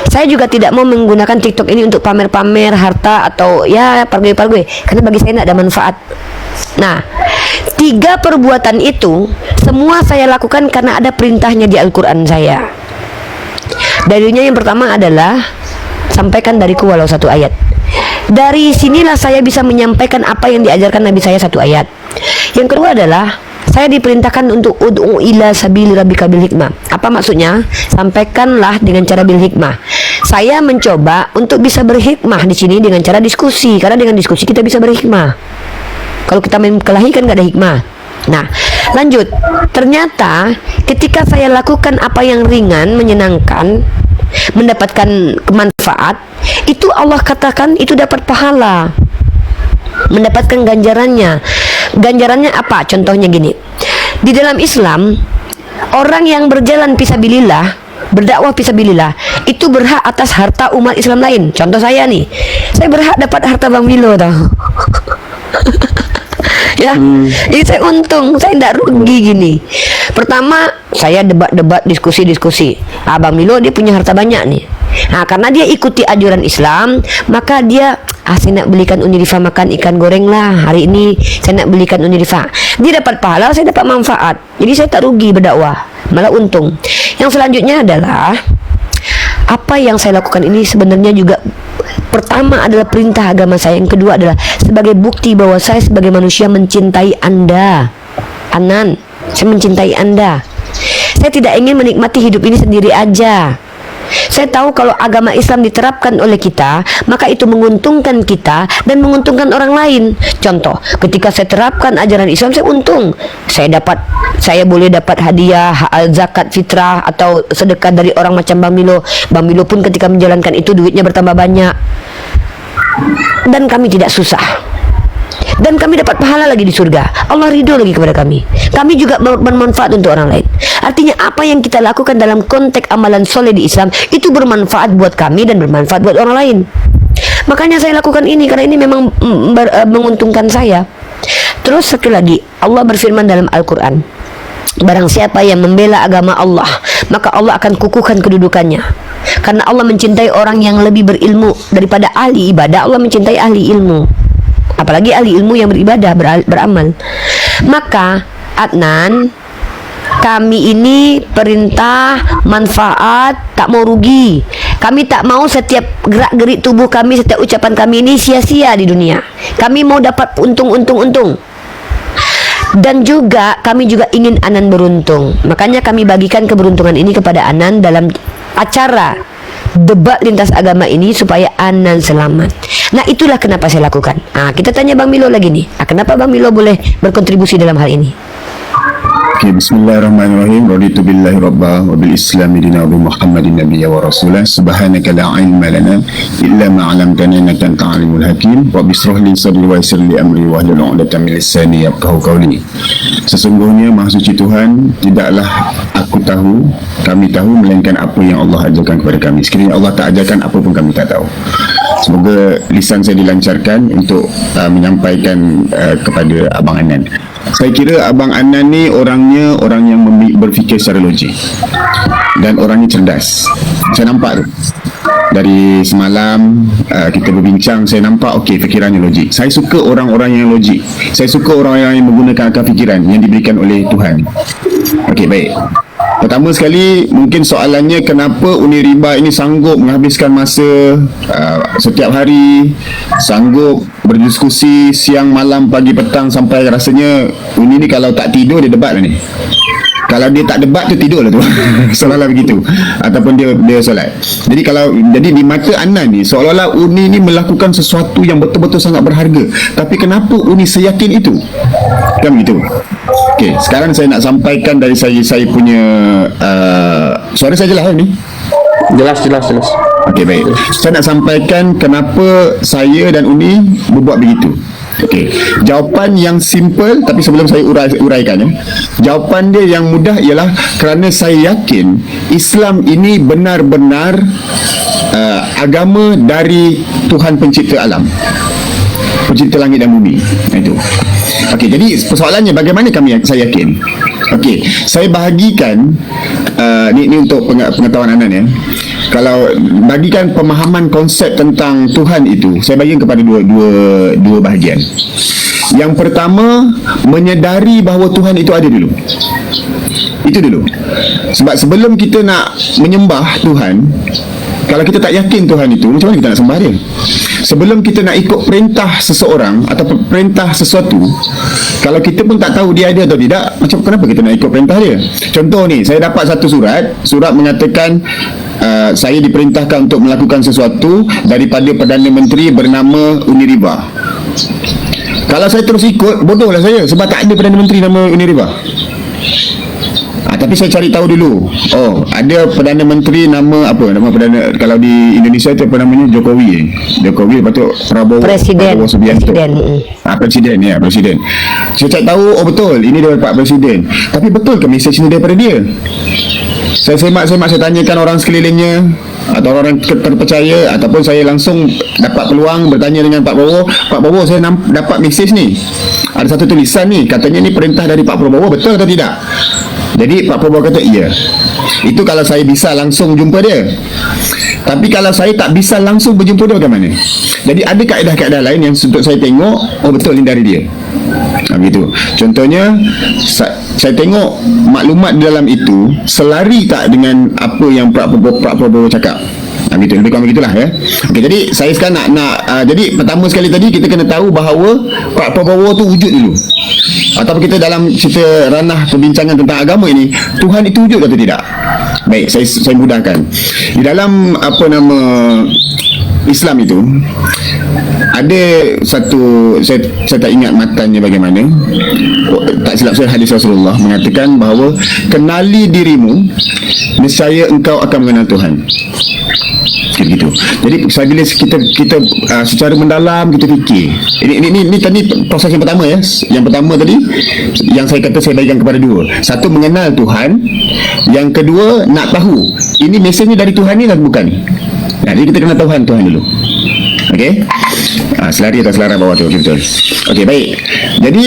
Saya juga tidak mau menggunakan TikTok ini untuk pamer-pamer harta atau ya pargue-pargue, karena bagi saya tidak ada manfaat. Nah, 3 perbuatan itu semua saya lakukan karena ada perintahnya di Al-Quran saya. Dalilnya yang pertama adalah sampaikan dariku walau 1 ayat. Dari sinilah saya bisa menyampaikan apa yang diajarkan Nabi saya 1 ayat. Yang kedua adalah saya diperintahkan untuk ud'u ila sabili rabbika bil hikmah. Apa maksudnya? Sampaikanlah dengan cara bil hikmah. Saya mencoba untuk bisa berhikmah di sini dengan cara diskusi, karena dengan diskusi kita bisa berhikmah. Kalau kita main kelahi kan nggak ada hikmah. Nah, lanjut. Ternyata ketika saya lakukan apa yang ringan, menyenangkan, mendapatkan kemanfaat, itu Allah katakan itu dapat pahala, mendapatkan ganjarannya. Ganjarannya apa? Contohnya gini. Di dalam Islam, orang yang berjalan fisabilillah, berdakwah fisabilillah, itu berhak atas harta umat Islam lain. Contoh saya nih, saya berhak dapat harta Bang Milo tau. Ya, jadi saya untung, saya tidak rugi gini. Pertama, saya debat-debat, diskusi-diskusi. Abang Milo dia punya harta banyak nih. Nah, karena dia ikuti ajaran Islam, maka dia saya nak belikan Unirifa makan ikan goreng lah hari ini. Saya nak belikan Unirifa. Dia dapat pahala, saya dapat manfaat. Jadi saya tak rugi berdakwah, malah untung. Yang selanjutnya adalah apa yang saya lakukan ini sebenarnya juga pertama adalah perintah agama saya. Yang kedua adalah sebagai bukti bahwa saya sebagai manusia mencintai Anda. Anan, saya mencintai Anda. Saya tidak ingin menikmati hidup ini sendiri aja. Saya tahu kalau agama Islam diterapkan oleh kita, maka itu menguntungkan kita dan menguntungkan orang lain. Contoh, ketika saya terapkan ajaran Islam, saya untung. Saya boleh dapat hadiah, zakat fitrah atau sedekah dari orang macam Bang Milo. Bang Milo pun ketika menjalankan itu duitnya bertambah banyak. Dan kami tidak susah. Dan kami dapat pahala lagi di surga. Allah ridho lagi kepada kami. Kami juga bermanfaat untuk orang lain. Artinya apa yang kita lakukan dalam konteks amalan soleh di Islam itu bermanfaat buat kami dan bermanfaat buat orang lain. Makanya saya lakukan ini karena ini memang menguntungkan saya. Terus sekali lagi Allah berfirman dalam Al-Quran, barang siapa yang membela agama Allah, maka Allah akan kukuhkan kedudukannya. Karena Allah mencintai orang yang lebih berilmu daripada ahli ibadah. Allah mencintai ahli ilmu, apalagi ahli ilmu yang beribadah, beramal. Maka Adnan, kami ini perintah manfaat, tak mau rugi. Kami tak mau setiap gerak-gerik tubuh kami, setiap ucapan kami ini sia-sia di dunia. Kami mau dapat untung. Dan juga kami juga ingin Anan beruntung. Makanya kami bagikan keberuntungan ini kepada Anan dalam acara debat lintas agama ini supaya Anan selamat. Nah, itulah kenapa saya lakukan. Kita tanya Bang Milo lagi nih. Kenapa Bang Milo boleh berkontribusi dalam hal ini? Okay, bismillahirrahmanirrahim. Raditu billahi rabba wa bil islami dina wa Muhammadin nabiyya wa rasulah. Subhanaka la ilma lana illa ma 'allamtana innaka antal alimul hakim. Rabbi shrah li sadri wa yassir li amri wahlul 'uqdatam min lisani yafqahu qawli. Sesungguhnya Maha Suci Tuhan, tidaklah aku tahu, kami tahu melainkan apa yang Allah ajarkan kepada kami. Sekiranya Allah tak ajarkan, apa pun kami tak tahu. Semoga lisan saya dilancarkan untuk menyampaikan kepada Abang Anan. Saya kira Abang Anan ni orang yang berfikir secara logik dan orangnya cerdas. Saya nampak tu dari semalam kita berbincang, saya nampak okey, fikirannya logik. Saya suka orang-orang yang logik. Saya suka orang-orang yang menggunakan akal fikiran yang diberikan oleh Tuhan. Okey, baik. Pertama sekali, mungkin soalannya kenapa Uniriba ini sanggup menghabiskan masa setiap hari, sanggup berdiskusi siang, malam, pagi, petang sampai rasanya Uni ni kalau tak tidur dia debat lah ni. Kalau dia tak debat tu tidur lah tu. Seolah-olah begitu. Ataupun dia solat. Jadi di mata Anan ni seolah-olah Uni ni melakukan sesuatu yang betul-betul sangat berharga. Tapi kenapa Uni seyakin itu? Kan begitu. Okey, sekarang saya nak sampaikan dari saya punya suara saya jelas ni? Jelas. Okey, baik. Saya nak sampaikan kenapa saya dan Uni berbuat begitu. Okey, jawapan yang simple, tapi sebelum saya uraikan jawapan dia yang mudah ialah kerana saya yakin Islam ini benar-benar agama dari Tuhan pencipta alam, pencipta langit dan bumi. Itu. Okey, jadi persoalannya bagaimana saya yakin? Okey, saya bahagikan ni untuk pengetahuan Anan ya. Kalau bagikan pemahaman konsep tentang Tuhan itu, saya bagikan kepada dua bahagian. Yang pertama, menyedari bahawa Tuhan itu ada dulu. Itu dulu. Sebab sebelum kita nak menyembah Tuhan, kalau kita tak yakin Tuhan itu, macam mana kita nak sembah dia? Sebelum kita nak ikut perintah seseorang atau perintah sesuatu, kalau kita pun tak tahu dia ada atau tidak, macam kenapa kita nak ikut perintah dia? Contoh ni, saya dapat satu surat mengatakan saya diperintahkan untuk melakukan sesuatu daripada Perdana Menteri bernama Uniriba. Kalau saya terus ikut, bodohlah saya, sebab tak ada Perdana Menteri nama Uniriba. Tapi saya cari tahu dulu. Oh, ada Perdana Menteri nama apa? Nama Perdana, kalau di Indonesia itu apa namanya? Jokowi. Jokowi, lepas tu Prabowo Subianto. Pak Presiden, ya, Presiden. Saya cek tahu, oh betul, ini daripada Pak Presiden. Tapi betul ke mesej ini daripada dia? Saya semak-semak, saya tanyakan orang sekelilingnya atau orang terpercaya, ataupun saya langsung dapat peluang bertanya dengan Pak Prabowo. Pak Prabowo, saya dapat mesej ni, ada satu tulisan ni, katanya ni perintah dari Pak Prabowo, betul atau tidak? Jadi Pak Prabowo kata iya. Itu kalau saya bisa langsung jumpa dia. Tapi kalau saya tak bisa langsung berjumpa dia, bagaimana? Jadi ada kaedah-kaedah lain yang untuk saya tengok, oh betul ini dari dia. Begitu. Contohnya, saya tengok maklumat di dalam itu selari tak dengan apa yang Pak Prabowo cakap. Begitu, lebih kurang begitulah, ya. Okey, jadi saya sekarang nak jadi pertama sekali tadi kita kena tahu bahawa Pak Prabowo tu wujud dulu. Ataupun kita dalam cerita ranah perbincangan tentang agama ini, Tuhan itu wujud atau tidak? Baik, saya mudahkan. Di dalam apa nama Islam itu ada satu, saya tak ingat matannya bagaimana, tak silap saya hadis Rasulullah mengatakan bahawa kenali dirimu, nescaya engkau akan mengenal Tuhan. Gitu. Jadi bila kita secara mendalam kita fikir, ini tadi proses yang pertama, ya. Yang pertama tadi yang saya kata saya bagikan kepada dua. Satu, mengenal Tuhan. Yang kedua, nak tahu ini mesejnya dari Tuhan ni atau bukan. Jadi kita kena tahu Tuhan dulu. Okey. Selari atau selara bawah tu, betul. Okey, baik. Jadi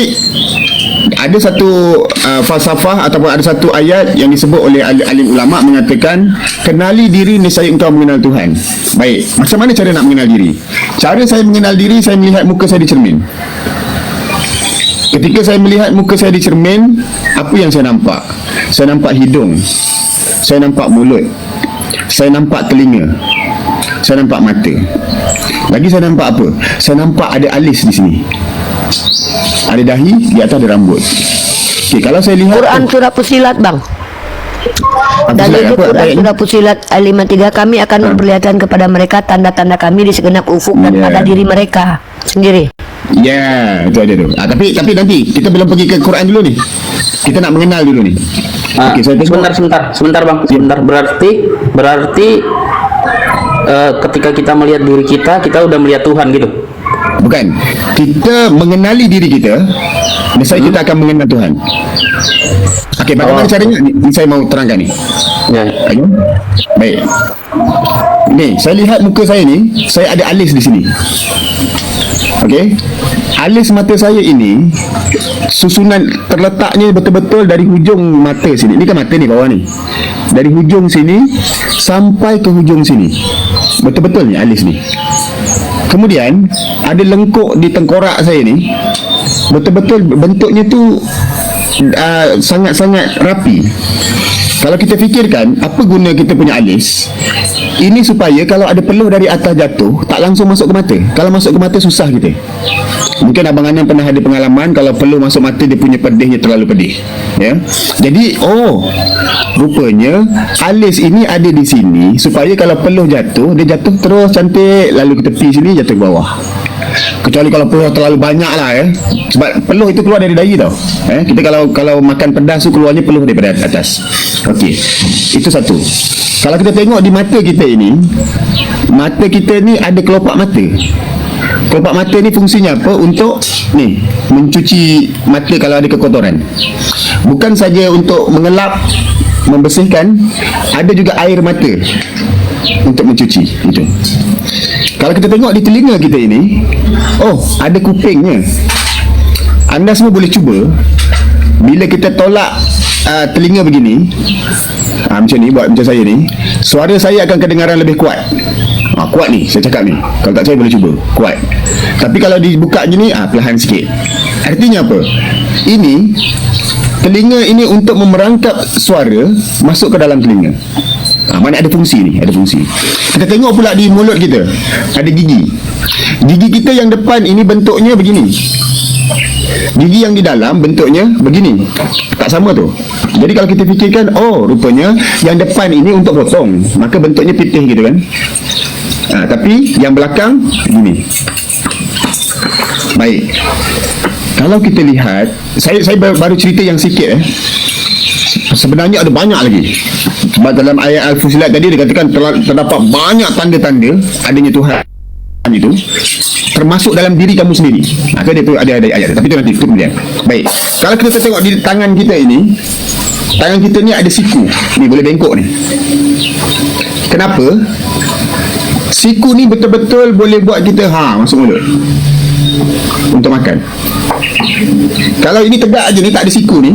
ada satu falsafah ataupun ada satu ayat yang disebut oleh alim ulama mengatakan kenali diri nescaya engkau mengenal Tuhan. Baik, macam mana cara nak mengenal diri? Cara saya mengenal diri, saya melihat muka saya di cermin. Ketika saya melihat muka saya di cermin, apa yang saya nampak? Saya nampak hidung, saya nampak mulut, saya nampak telinga, saya nampak mata. Lagi saya nampak apa? Saya nampak ada alis di sini, ada dahi, di atas ada rambut. Okey, kalau saya lihat Quran surah Fusilat, bang. Dalil Quran surah Fusilat ayat 53, kami akan memperlihatkan kepada mereka tanda-tanda kami di segenap ufuk dan pada diri mereka sendiri. Ya, itu ada tu. Tapi nanti kita belum pergi ke Quran dulu ni. Kita nak mengenal dulu ni. Okey, saya sebentar bang, sebentar. Berarti ketika kita melihat diri kita udah melihat Tuhan gitu. Bukan. Kita mengenali diri kita, nescaya kita akan mengenal Tuhan. Okey, bagaimana caranya? Ni saya mau terangkan ni. Ya. Okay. Baik. Ni, saya lihat muka saya ni, saya ada alis di sini. Okey. Alis mata saya ini susunan terletaknya betul-betul dari hujung mata sini. Ni kan mata ni bawah ni. Dari hujung sini sampai ke hujung sini. Betul-betul ni alis ni. Kemudian ada lengkuk di tengkorak saya ni. Betul-betul bentuknya tu sangat-sangat rapi. Kalau kita fikirkan, apa guna kita punya alis? Ini supaya kalau ada peluh dari atas jatuh, tak langsung masuk ke mata. Kalau masuk ke mata, susah kita. Mungkin Abang Anan pernah ada pengalaman, kalau peluh masuk mata, dia punya pedihnya terlalu pedih, ya. Jadi, rupanya alis ini ada di sini supaya kalau peluh jatuh, dia jatuh terus cantik, lalu ke tepi sini, jatuh ke bawah. Kecuali kalau peluh terlalu banyak lah, ya. Sebab peluh itu keluar dari dahi tau. Kita kalau makan pedas tu keluarnya peluh daripada atas. Okey, itu satu. Kalau kita tengok di mata kita ini, mata kita ni ada kelopak mata. Kelopak mata ni fungsinya apa? Untuk ni, mencuci mata kalau ada kekotoran. Bukan saja untuk mengelap, membersihkan, ada juga air mata untuk mencuci. Itu. Kalau kita tengok di telinga kita ini, ada kupingnya. Anda semua boleh cuba, bila kita tolak telinga begini, macam ni, buat macam saya ni, suara saya akan kedengaran lebih kuat. Kuat ni, saya cakap ni. Kalau tak saya boleh cuba, kuat. Tapi kalau dibuka gini, perlahan sikit. Artinya apa? Ini, telinga ini untuk memerangkap suara masuk ke dalam telinga. Mana ada fungsi ni, ada fungsi. Kita tengok pula di mulut kita, ada gigi. Gigi kita yang depan ini bentuknya begini. Gigi yang di dalam bentuknya begini. Tak sama tu. Jadi kalau kita fikirkan, rupanya yang depan ini untuk potong, maka bentuknya pitih gitu kan. Tapi yang belakang begini. Baik. Kalau kita lihat, saya baru cerita yang sikit. Sebenarnya ada banyak lagi. Sebab dalam ayat Al-Fusilat tadi dikatakan terdapat banyak tanda-tanda adanya Tuhan itu. termasuk dalam diri kamu sendiri. Itu dia tu ada ayat, tapi itu nanti itu kemudian. Baik. Kalau kita tengok di tangan kita ini, tangan kita ni ada siku. Ni boleh bengkok ni. Kenapa? Siku ni betul-betul boleh buat kita masuk mulut untuk makan. Kalau ini tegak aja ni, tak ada siku ni,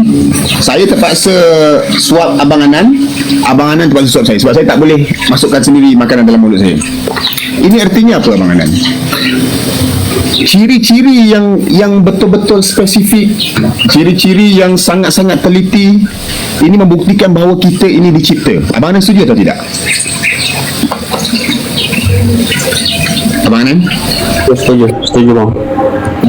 saya terpaksa suap Abang Anan terpaksa suap saya, sebab saya tak boleh masukkan sendiri makanan dalam mulut saya. Ini artinya apa, Abang Anan? Ciri-ciri yang betul-betul spesifik, ciri-ciri yang sangat-sangat teliti, ini membuktikan bahawa kita ini dicipta. Abang Anan setuju atau tidak? Abang Anan? Setuju bang.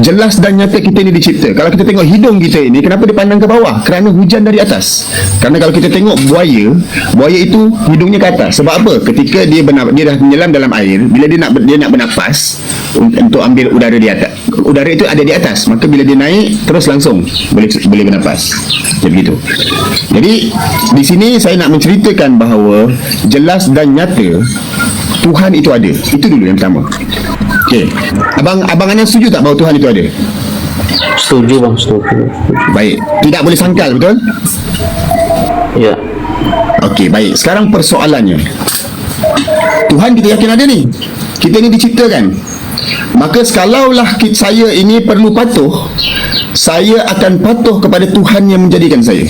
Jelas dan nyata kita ini dicipta. Kalau kita tengok hidung kita ini, kenapa dia pandang ke bawah? Kerana hujan dari atas. Kerana kalau kita tengok buaya itu hidungnya ke atas. Sebab apa? Ketika dia dah menyelam dalam air, bila dia nak bernapas untuk ambil udara di atas, udara itu ada di atas, maka bila dia naik terus langsung boleh bernapas. Jadi begitu. Jadi di sini saya nak menceritakan bahawa jelas dan nyata Tuhan itu ada. Itu dulu yang pertama. Okey. Abang Anan setuju tak bahawa Tuhan itu ada? Setuju bang, setuju. Baik. Tidak boleh sangkal, betul? Ya. Okey, baik. Sekarang persoalannya, Tuhan kita yakin ada ni. Kita ni diciptakan. Maka sekalaulah saya ini perlu patuh, saya akan patuh kepada Tuhan yang menjadikan saya.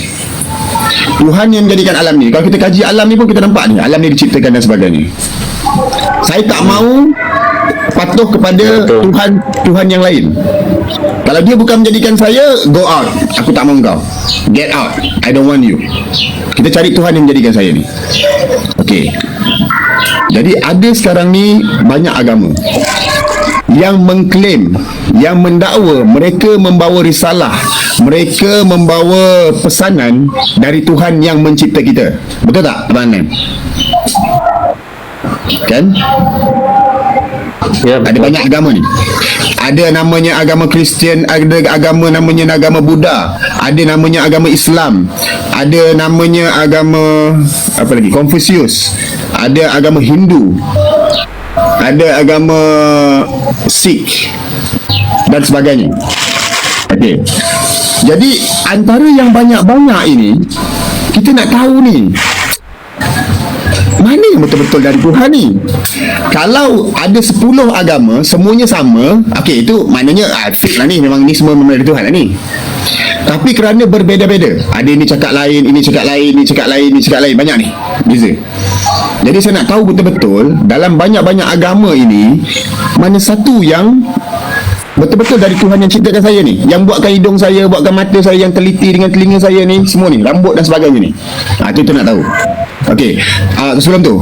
Tuhan yang menjadikan alam ni. Kalau kita kaji alam ni pun kita nampak ni, alam ni diciptakan dan sebagainya. Saya tak mahu patuh kepada Tuhan yang lain. Kalau dia bukan menjadikan saya, go out. Aku tak mahu kau. Get out. I don't want you. Kita cari Tuhan yang menjadikan saya ni. Okey. Jadi ada sekarang ni banyak agama yang mengklaim, yang mendakwa mereka membawa risalah, mereka membawa pesanan dari Tuhan yang mencipta kita. Betul tak, Abang Anan? Kan? Ya, ada banyak agama ni. Ada namanya agama Kristian, ada agama namanya agama Buddha, ada namanya agama Islam, ada namanya agama apa lagi? Konfusius, ada agama Hindu, ada agama Sikh dan sebagainya. Okey. Jadi antara yang banyak-banyak ini, kita nak tahu ni, mana yang betul-betul dari Tuhan ni? Kalau ada 10 agama semuanya sama, okey, itu maknanya fix lah ni, memang ni semua dari Tuhan lah ni. Tapi kerana berbeza-beza, ada ini cakap lain, ini cakap lain, ini cakap lain, ini cakap lain, banyak ni beza. Jadi saya nak tahu betul-betul dalam banyak-banyak agama ini, mana satu yang betul-betul dari Tuhan yang ciptakan saya ni, yang buatkan hidung saya, buatkan mata saya, yang teliti dengan telinga saya ni, semua ni, rambut dan sebagainya ni. Itu nak tahu. Okey, sebelum tu,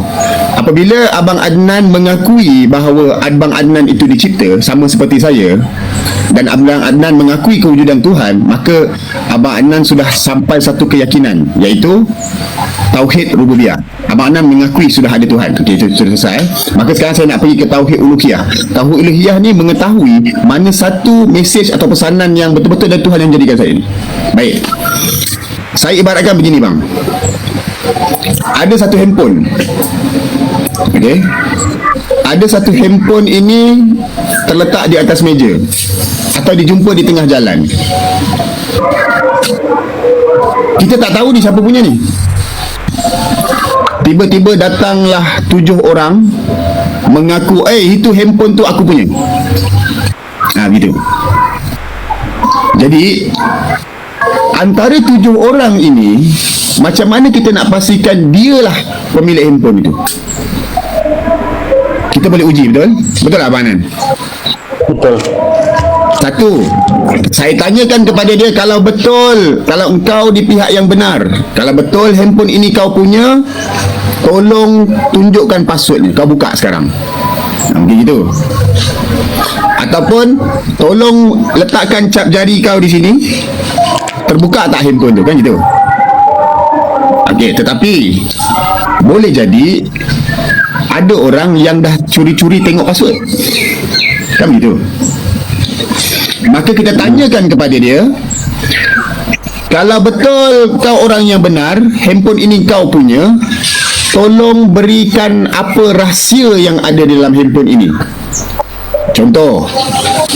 apabila Abang Adnan mengakui bahawa Abang Adnan itu dicipta sama seperti saya, dan Abang Adnan mengakui kewujudan Tuhan, maka Abang Adnan sudah sampai satu keyakinan, iaitu Tauhid Rububiyah. Abang Adnan mengakui sudah ada Tuhan. Okey, itu sudah selesai. Maka sekarang saya nak pergi ke Tauhid Uluhiyah. Tauhid Uluhiyah ni mengetahui mana satu mesej atau pesanan yang betul-betul dari Tuhan yang menjadikan saya ni. Baik, saya ibaratkan begini bang. Ada satu handphone. Okey. Ada satu handphone ini terletak di atas meja atau dijumpa di tengah jalan. Kita tak tahu ni siapa punya ni. Tiba-tiba datanglah 7 orang mengaku, itu handphone tu aku punya. Gitu. Jadi antara 7 orang ini, macam mana kita nak pastikan dialah pemilik handphone itu? Kita boleh uji, betul? Betul tak Abang Anan? betul. Satu, saya tanyakan kepada dia, kalau betul, kalau engkau di pihak yang benar, kalau betul handphone ini kau punya, tolong tunjukkan passwordnya, kau buka sekarang. Mungkin gitu. Ataupun tolong letakkan cap jari kau di sini, terbuka tak handphone tu, kan gitu. Okey, tetapi boleh jadi ada orang yang dah curi-curi tengok password, kan gitu. Maka kita tanyakan kepada dia, kalau betul kau orang yang benar, handphone ini kau punya, tolong berikan apa rahsia yang ada di dalam handphone ini. Contoh,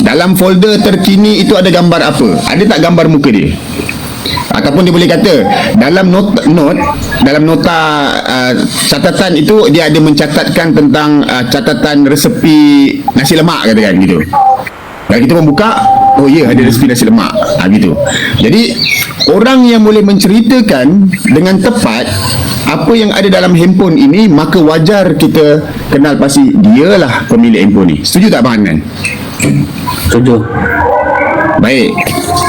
dalam folder terkini itu ada gambar apa? Ada tak gambar muka dia? Ataupun dia boleh kata dalam dalam nota catatan itu dia ada mencatatkan tentang catatan resepi nasi lemak, katakan gitu. Dan kita membuka, oh ya, ada resepi nasi lemak, gitu. Jadi orang yang boleh menceritakan dengan tepat apa yang ada dalam handphone ini, maka wajar kita kenal pasti dialah pemilik handphone ni. Setuju tak Abang Adnan? Setuju. Baik.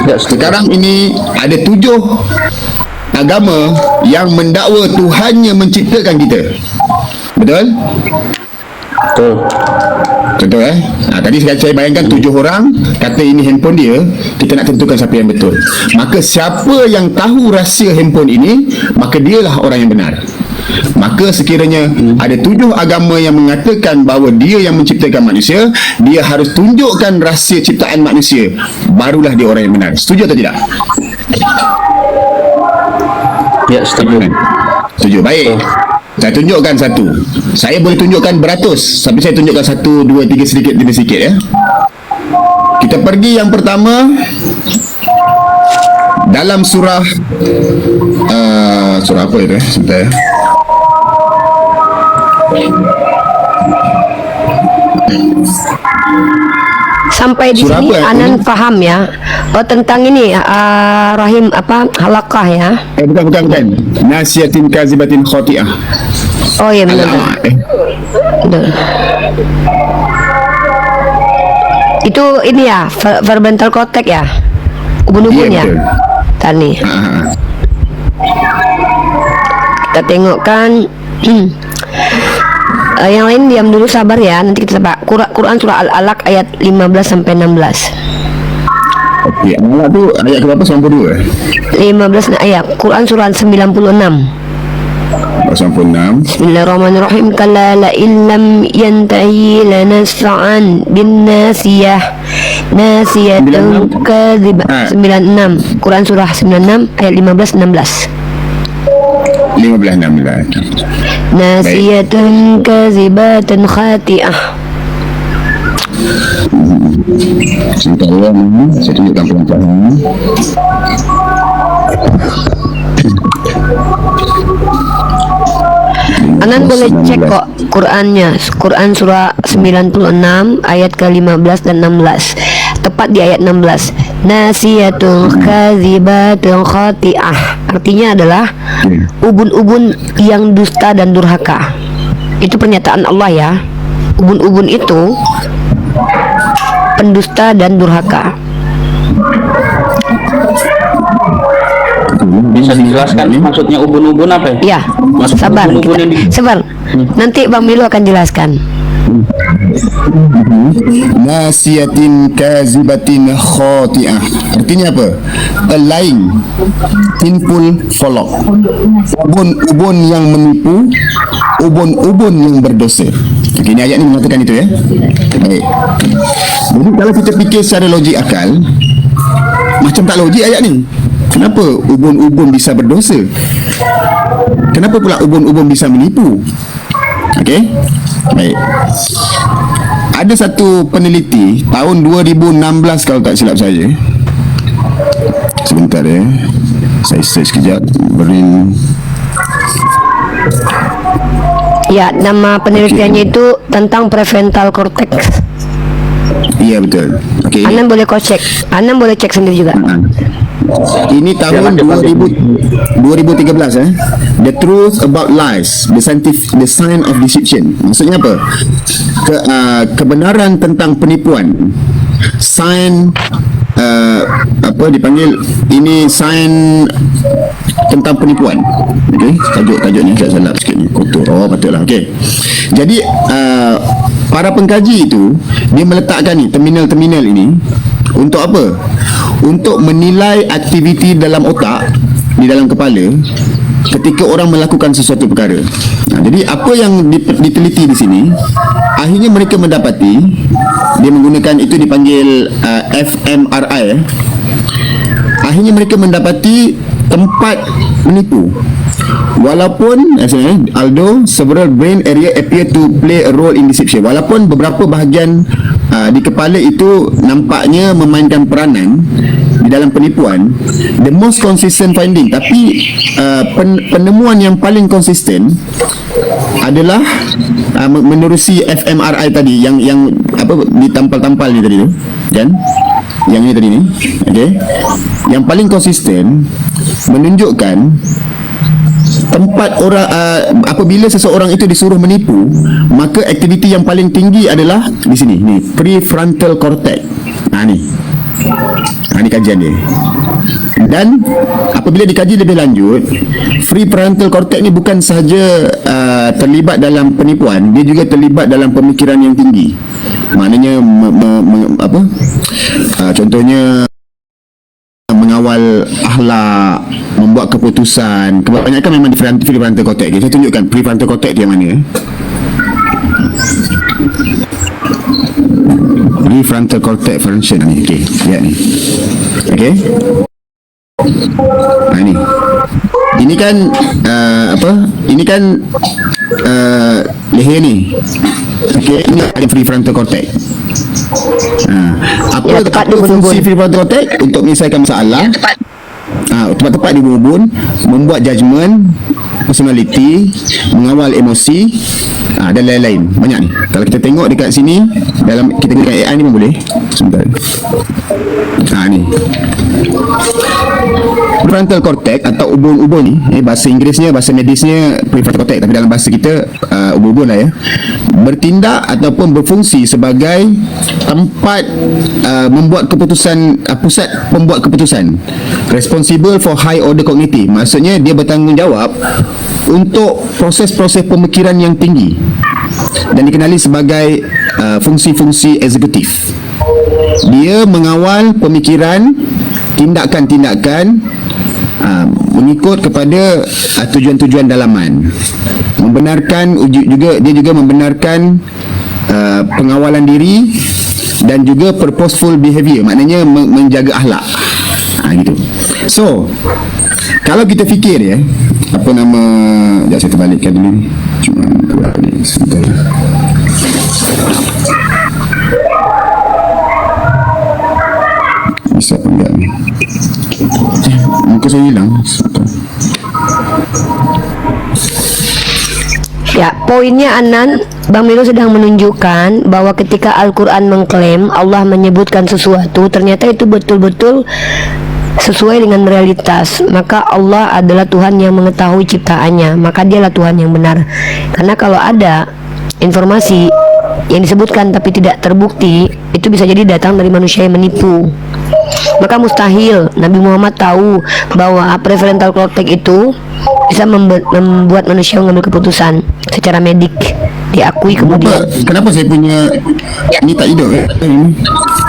Ya, setuju. Sekarang ini ada 7 agama yang mendakwa Tuhannya menciptakan kita. Betul? Betul. Contoh tadi saya bayangkan 7 orang kata ini handphone dia, kita nak tentukan siapa yang betul. Maka siapa yang tahu rahsia handphone ini, maka dialah orang yang benar. Maka sekiranya ada 7 agama yang mengatakan bahawa dia yang menciptakan manusia, dia harus tunjukkan rahsia ciptaan manusia, barulah dia orang yang benar. Setuju atau tidak? Ya, setuju. Setuju. Baik. Saya tunjukkan satu. Saya boleh tunjukkan beratus, tapi saya tunjukkan 1, 2, 3 sedikit demi sedikit ya. Kita pergi yang pertama dalam surah surah apa itu sebentar ya. Sampai di Surah sini apa, Anan ini? paham ya. Oh, tentang ini rahim apa halakah ya. Bukan. Nasiyatin kazibatin khati'ah. Oh iya benar. Betul. Itu ini ya verbal cortex ya. Ubun-ubun Iya, ya. betul. Tani. Kita tengok kan. Yang lain diam dulu, sabar ya. Nanti kita coba Quran surah Al-Alaq ayat 15 sampai 16. Okey, Al-Alaq tu ayat ke berapa? 92. 15 ayat Quran surah 96. 96. Bismillahirrahmanirrahim. Kalla la illam yantahi lanas'an bin nasiyah nasiyatun kadhibah. 96 Quran surah 96 ayat 15 16. 15 16. Nasiyatun kadhibatan khati'ah. Sebentar ya, saya tunjukkan pelan-pelan. Anan boleh cek kok Qurannya. Quran surah 96 ayat ke-15 dan 16. Tepat di ayat 16. Nasiyatun kadzibatun khati'ah. Artinya adalah ubun-ubun yang dusta dan durhaka. Itu pernyataan Allah ya. Ubun-ubun itu pendusta dan durhaka. Bisa dijelaskan maksudnya ubun-ubun apa ya? Ya, sabar, ubun-ubun yang sabar. Nanti Bang Milo akan jelaskan. Nasiyatin kazibatin khati'ah. Artinya apa? A lying, sinful frolic. Ubun-ubun yang menipu, ubun-ubun yang berdosa. Okey, ini ayat ni mengatakan itu ya. Baik. Jadi kalau kita fikir secara logik akal, macam tak logik ayat ni. Kenapa ubun-ubun bisa berdosa? Kenapa pula ubun-ubun bisa menipu? Okey. Baik. Ada satu peneliti tahun 2016 kalau tak silap saya. Sebentar ya. Saya search kejap. Ya, nama penelitiannya itu tentang prefrontal cortex. Iya betul. Okey. Anan boleh cek. Anan boleh cek sendiri juga. Ini tahun 2013 The Truth About Lies, the Sign of Deception. Maksudnya apa? Kebenaran tentang penipuan. Sign apa dipanggil ini sign tentang penipuan. Okey, tajuknya saya salah sikit ni. Kotor. Oh patutlah. Okey. Jadi para pengkaji itu dia meletakkan ni terminal-terminal ini untuk apa? Untuk menilai aktiviti dalam otak, di dalam kepala ketika orang melakukan sesuatu perkara. Jadi apa yang diteliti di sini, akhirnya mereka mendapati, dia menggunakan itu dipanggil fMRI. Akhirnya mereka mendapati tempat menipu. Walaupun Aldo, several brain area appear to play a role in deception. Walaupun beberapa bahagian di kepala itu nampaknya memainkan peranan di dalam penipuan, the most consistent finding, tapi penemuan yang paling konsisten adalah menerusi fMRI tadi yang apa ditampal-tampal ni tadi tu, kan? Yang ni tadi ni, okey. Yang paling konsisten menunjukkan tempat orang apabila seseorang itu disuruh menipu, maka aktiviti yang paling tinggi adalah di sini ni, prefrontal cortex. Ni kajian dia. Dan apabila dikaji lebih lanjut, prefrontal cortex ni bukan sahaja terlibat dalam penipuan, dia juga terlibat dalam pemikiran yang tinggi. Maknanya contohnya mengawal akhlak, membuat keputusan. Kebanyakan memang di prefrontal cortex. Saya tunjukkan prefrontal cortex dia mana. Prefrontal cortex function ni. Okey, lihat ni. Okey. Ni. Ini kan Ini kan leher ni. Okey, ini ada prefrontal cortex. Apa fungsi prefrontal cortex? Untuk menyelesaikan masalah. Tepat-tepat di ubun, membuat judgement, personality, mengawal emosi, dan lain-lain. Banyak ni. Kalau kita tengok dekat sini, dalam kita gunakan AI ni pun boleh. Sebentar. Ni. Prefrontal cortex atau ubun-ubun ni, bahasa Inggerisnya, bahasa medisnya prefrontal cortex, tapi dalam bahasa kita ubun-ubun lah ya, bertindak ataupun berfungsi sebagai tempat membuat keputusan, pusat pembuat keputusan, responsible for high order cognitive. Maksudnya dia bertanggungjawab untuk proses-proses pemikiran yang tinggi dan dikenali sebagai fungsi-fungsi eksekutif. Dia mengawal pemikiran, tindakan-tindakan mengikut kepada tujuan-tujuan dalaman. Membenarkan dia juga membenarkan pengawalan diri dan juga purposeful behavior, maknanya menjaga akhlak. Gitu. So, kalau kita fikir ya, apa nama, sekejap saya terbalikkan dulu ni. Cuma buat ni sebentar. Bisa apa enggak ni? Muka saya hilang. Ya, poinnya Anan, Bang Milo sedang menunjukkan bahwa ketika Al-Quran mengklaim Allah menyebutkan sesuatu, ternyata itu betul-betul sesuai dengan realitas. Maka Allah adalah Tuhan yang mengetahui ciptaannya, maka dialah Tuhan yang benar. Karena kalau ada informasi yang disebutkan tapi tidak terbukti, itu bisa jadi datang dari manusia yang menipu. Maka mustahil Nabi Muhammad tahu bahwa prefrontal cortex itu bisa membuat manusia mengambil keputusan secara medik, diakui kemudian. Kenapa saya punya ini tak hidup?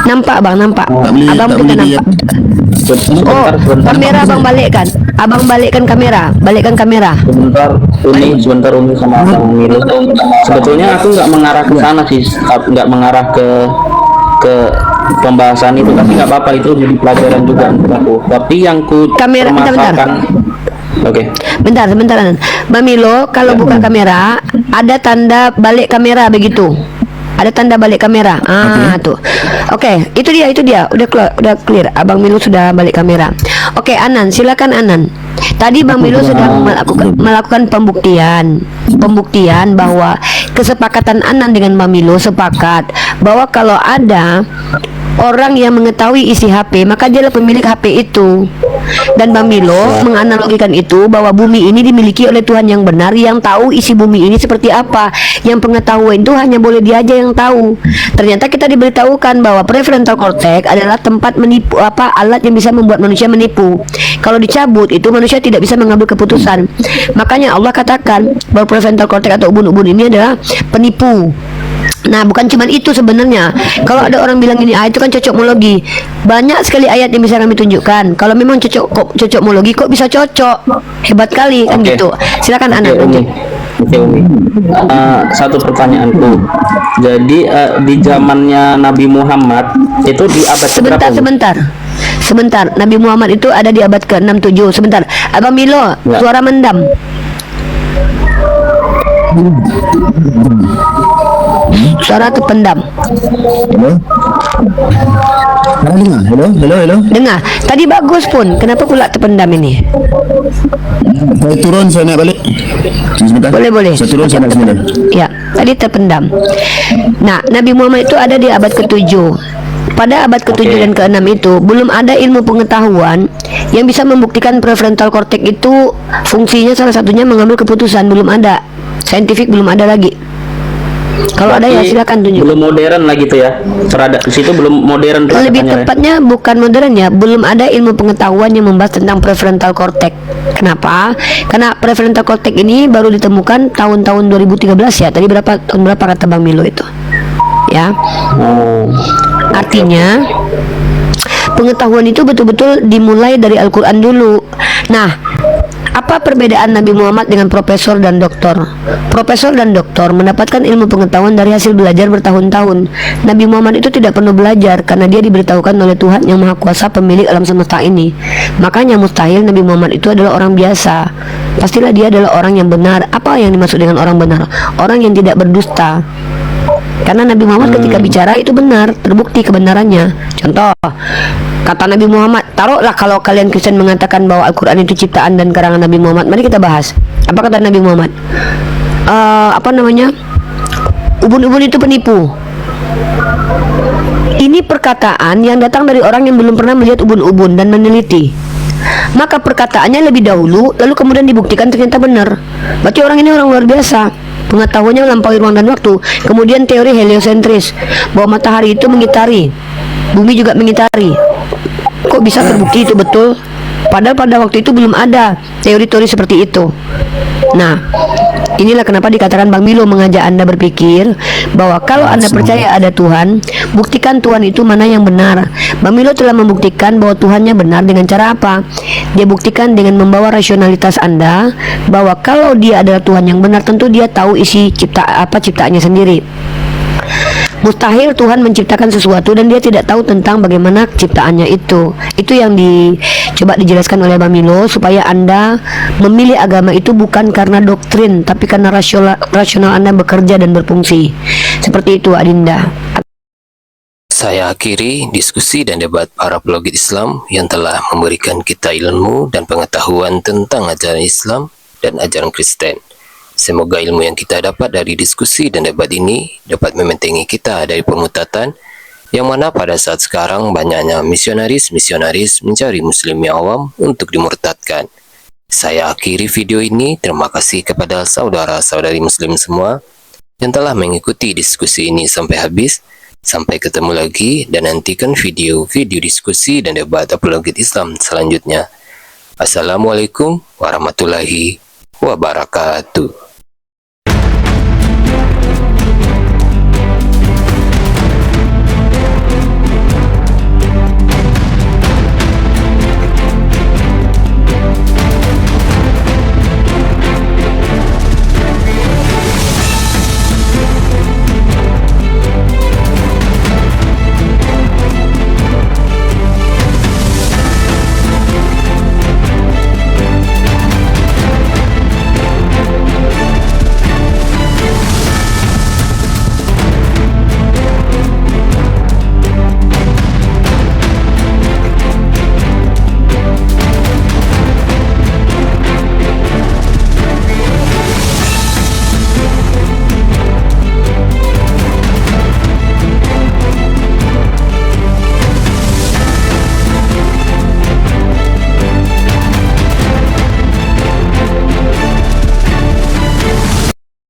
Nampak bang, nampak. Abang kita nampak. Kamera abang balikkan. Abang balikkan kamera, balikkan kamera. Sebentar Umi sama Bang Milo. Sebetulnya aku nggak mengarah ke sana sih, nggak mengarah ke pembahasan itu, tapi nggak apa-apa, itu jadi pelajaran juga untuk aku. Tapi yang ku kamera, bentar. Oke. Bentar. Bang Milo, kalau buka kamera, ada tanda balik kamera begitu. Ada tanda balik kamera. Tuh. Oke, itu dia. Udah clear. Abang Milo sudah balik kamera. Oke, Anan, silakan Anan. Tadi Bang Milo sedang melakukan pembuktian bahwa kesepakatan Anan dengan Bang Milo sepakat bahwa kalau ada orang yang mengetahui isi HP, maka dialah pemilik HP itu. Dan Bang Milo menganalogikan itu bahwa bumi ini dimiliki oleh Tuhan yang benar, yang tahu isi bumi ini seperti apa. Yang pengetahuan itu hanya boleh dia aja yang tahu. Ternyata kita diberitahukan bahwa prefrontal cortex adalah tempat menipu, alat yang bisa membuat manusia menipu. Kalau dicabut itu manusia tidak bisa mengambil keputusan. Makanya Allah katakan bahwa prefrontal cortex atau ubun-ubun ini adalah penipu. Nah, bukan cuma itu sebenarnya. Kalau ada orang bilang ini, itu kan cocokmologi. Banyak sekali ayat yang bisa kami tunjukkan. Kalau memang cocokmologi, kok bisa cocok? Hebat kali kan gitu. Silakan Anda lanjut. Oke, Umi. Satu pertanyaanku. Jadi di zamannya Nabi Muhammad itu di abad sebentar. Sebentar, Nabi Muhammad itu ada di abad ke-67. Sebentar, Abang Milo, Ya. suara mendam. Suara terpendam. Halo? Dengar? Halo? Dengar, tadi bagus pun. Kenapa pula terpendam ini? Saya turun, saya naik balik. Sebentar. Boleh. Saya turun, saya naik sebentar. Ya, tadi terpendam. Nah, Nabi Muhammad itu ada di abad ke-7. Pada abad ke-7 Oke. dan ke-6 itu belum ada ilmu pengetahuan yang bisa membuktikan prefrontal cortex itu fungsinya salah satunya mengambil keputusan. Belum ada. Saintifik belum ada lagi. Kalau ada ya Berarti silakan tunjuk. belum modern lah gitu ya. Terhadap di situ belum modern tuh Lebih katanya, ya. tepatnya bukan modern ya, belum ada ilmu pengetahuan yang membahas tentang prefrontal cortex. Kenapa? Karena prefrontal cortex ini baru ditemukan tahun-tahun 2013 ya. Tadi tahun berapa kata Bang Milo itu? Ya. Oh. Artinya pengetahuan itu betul-betul dimulai dari Al-Quran dulu. Nah, apa perbedaan Nabi Muhammad dengan profesor dan doktor? Profesor dan doktor mendapatkan ilmu pengetahuan dari hasil belajar bertahun-tahun. Nabi Muhammad itu tidak perlu belajar karena dia diberitahukan oleh Tuhan yang Maha Kuasa, pemilik alam semesta ini. Makanya mustahil Nabi Muhammad itu adalah orang biasa. Pastilah dia adalah orang yang benar. Apa yang dimaksud dengan orang benar? Orang yang tidak berdusta. Karena Nabi Muhammad ketika bicara itu benar, terbukti kebenarannya. Contoh, kata Nabi Muhammad, taruhlah kalau kalian Kristen mengatakan bahwa Al-Quran itu ciptaan dan karangan Nabi Muhammad. Mari kita bahas. Apa kata Nabi Muhammad? Ubun-ubun itu penipu. Ini perkataan yang datang dari orang yang belum pernah melihat ubun-ubun dan meneliti. Maka perkataannya lebih dahulu, lalu kemudian dibuktikan ternyata benar. Berarti orang ini orang luar biasa. Pengetahuannya melampaui ruang dan waktu. Kemudian teori heliosentris, bahwa matahari itu mengitari, bumi juga mengitari. Kok bisa terbukti itu betul? Padahal pada waktu itu belum ada teori-teori seperti itu. Nah, inilah kenapa dikatakan Bang Milo mengajak Anda berpikir bahwa kalau Anda percaya ada Tuhan, buktikan Tuhan itu mana yang benar. Bang Milo telah membuktikan bahwa Tuhannya benar dengan cara apa? Dia buktikan dengan membawa rasionalitas Anda bahwa kalau dia adalah Tuhan yang benar, tentu dia tahu isi ciptaannya sendiri. Mustahil Tuhan menciptakan sesuatu dan dia tidak tahu tentang bagaimana ciptaannya itu. Itu yang coba dijelaskan oleh Bang Milo supaya Anda memilih agama itu bukan karena doktrin, tapi karena rasional Anda bekerja dan berfungsi. Seperti itu, Adinda. Saya akhiri diskusi dan debat para pelogit Islam yang telah memberikan kita ilmu dan pengetahuan tentang ajaran Islam dan ajaran Kristen. Semoga ilmu yang kita dapat dari diskusi dan debat ini dapat membentengi kita dari permutatan, yang mana pada saat sekarang banyaknya misionaris mencari muslim yang awam untuk dimurtadkan. Saya akhiri video ini. Terima kasih kepada saudara-saudari muslim semua yang telah mengikuti diskusi ini sampai habis. Sampai ketemu lagi dan nantikan video-video diskusi dan debat apologet Islam selanjutnya. Assalamualaikum warahmatullahi wabarakatuh.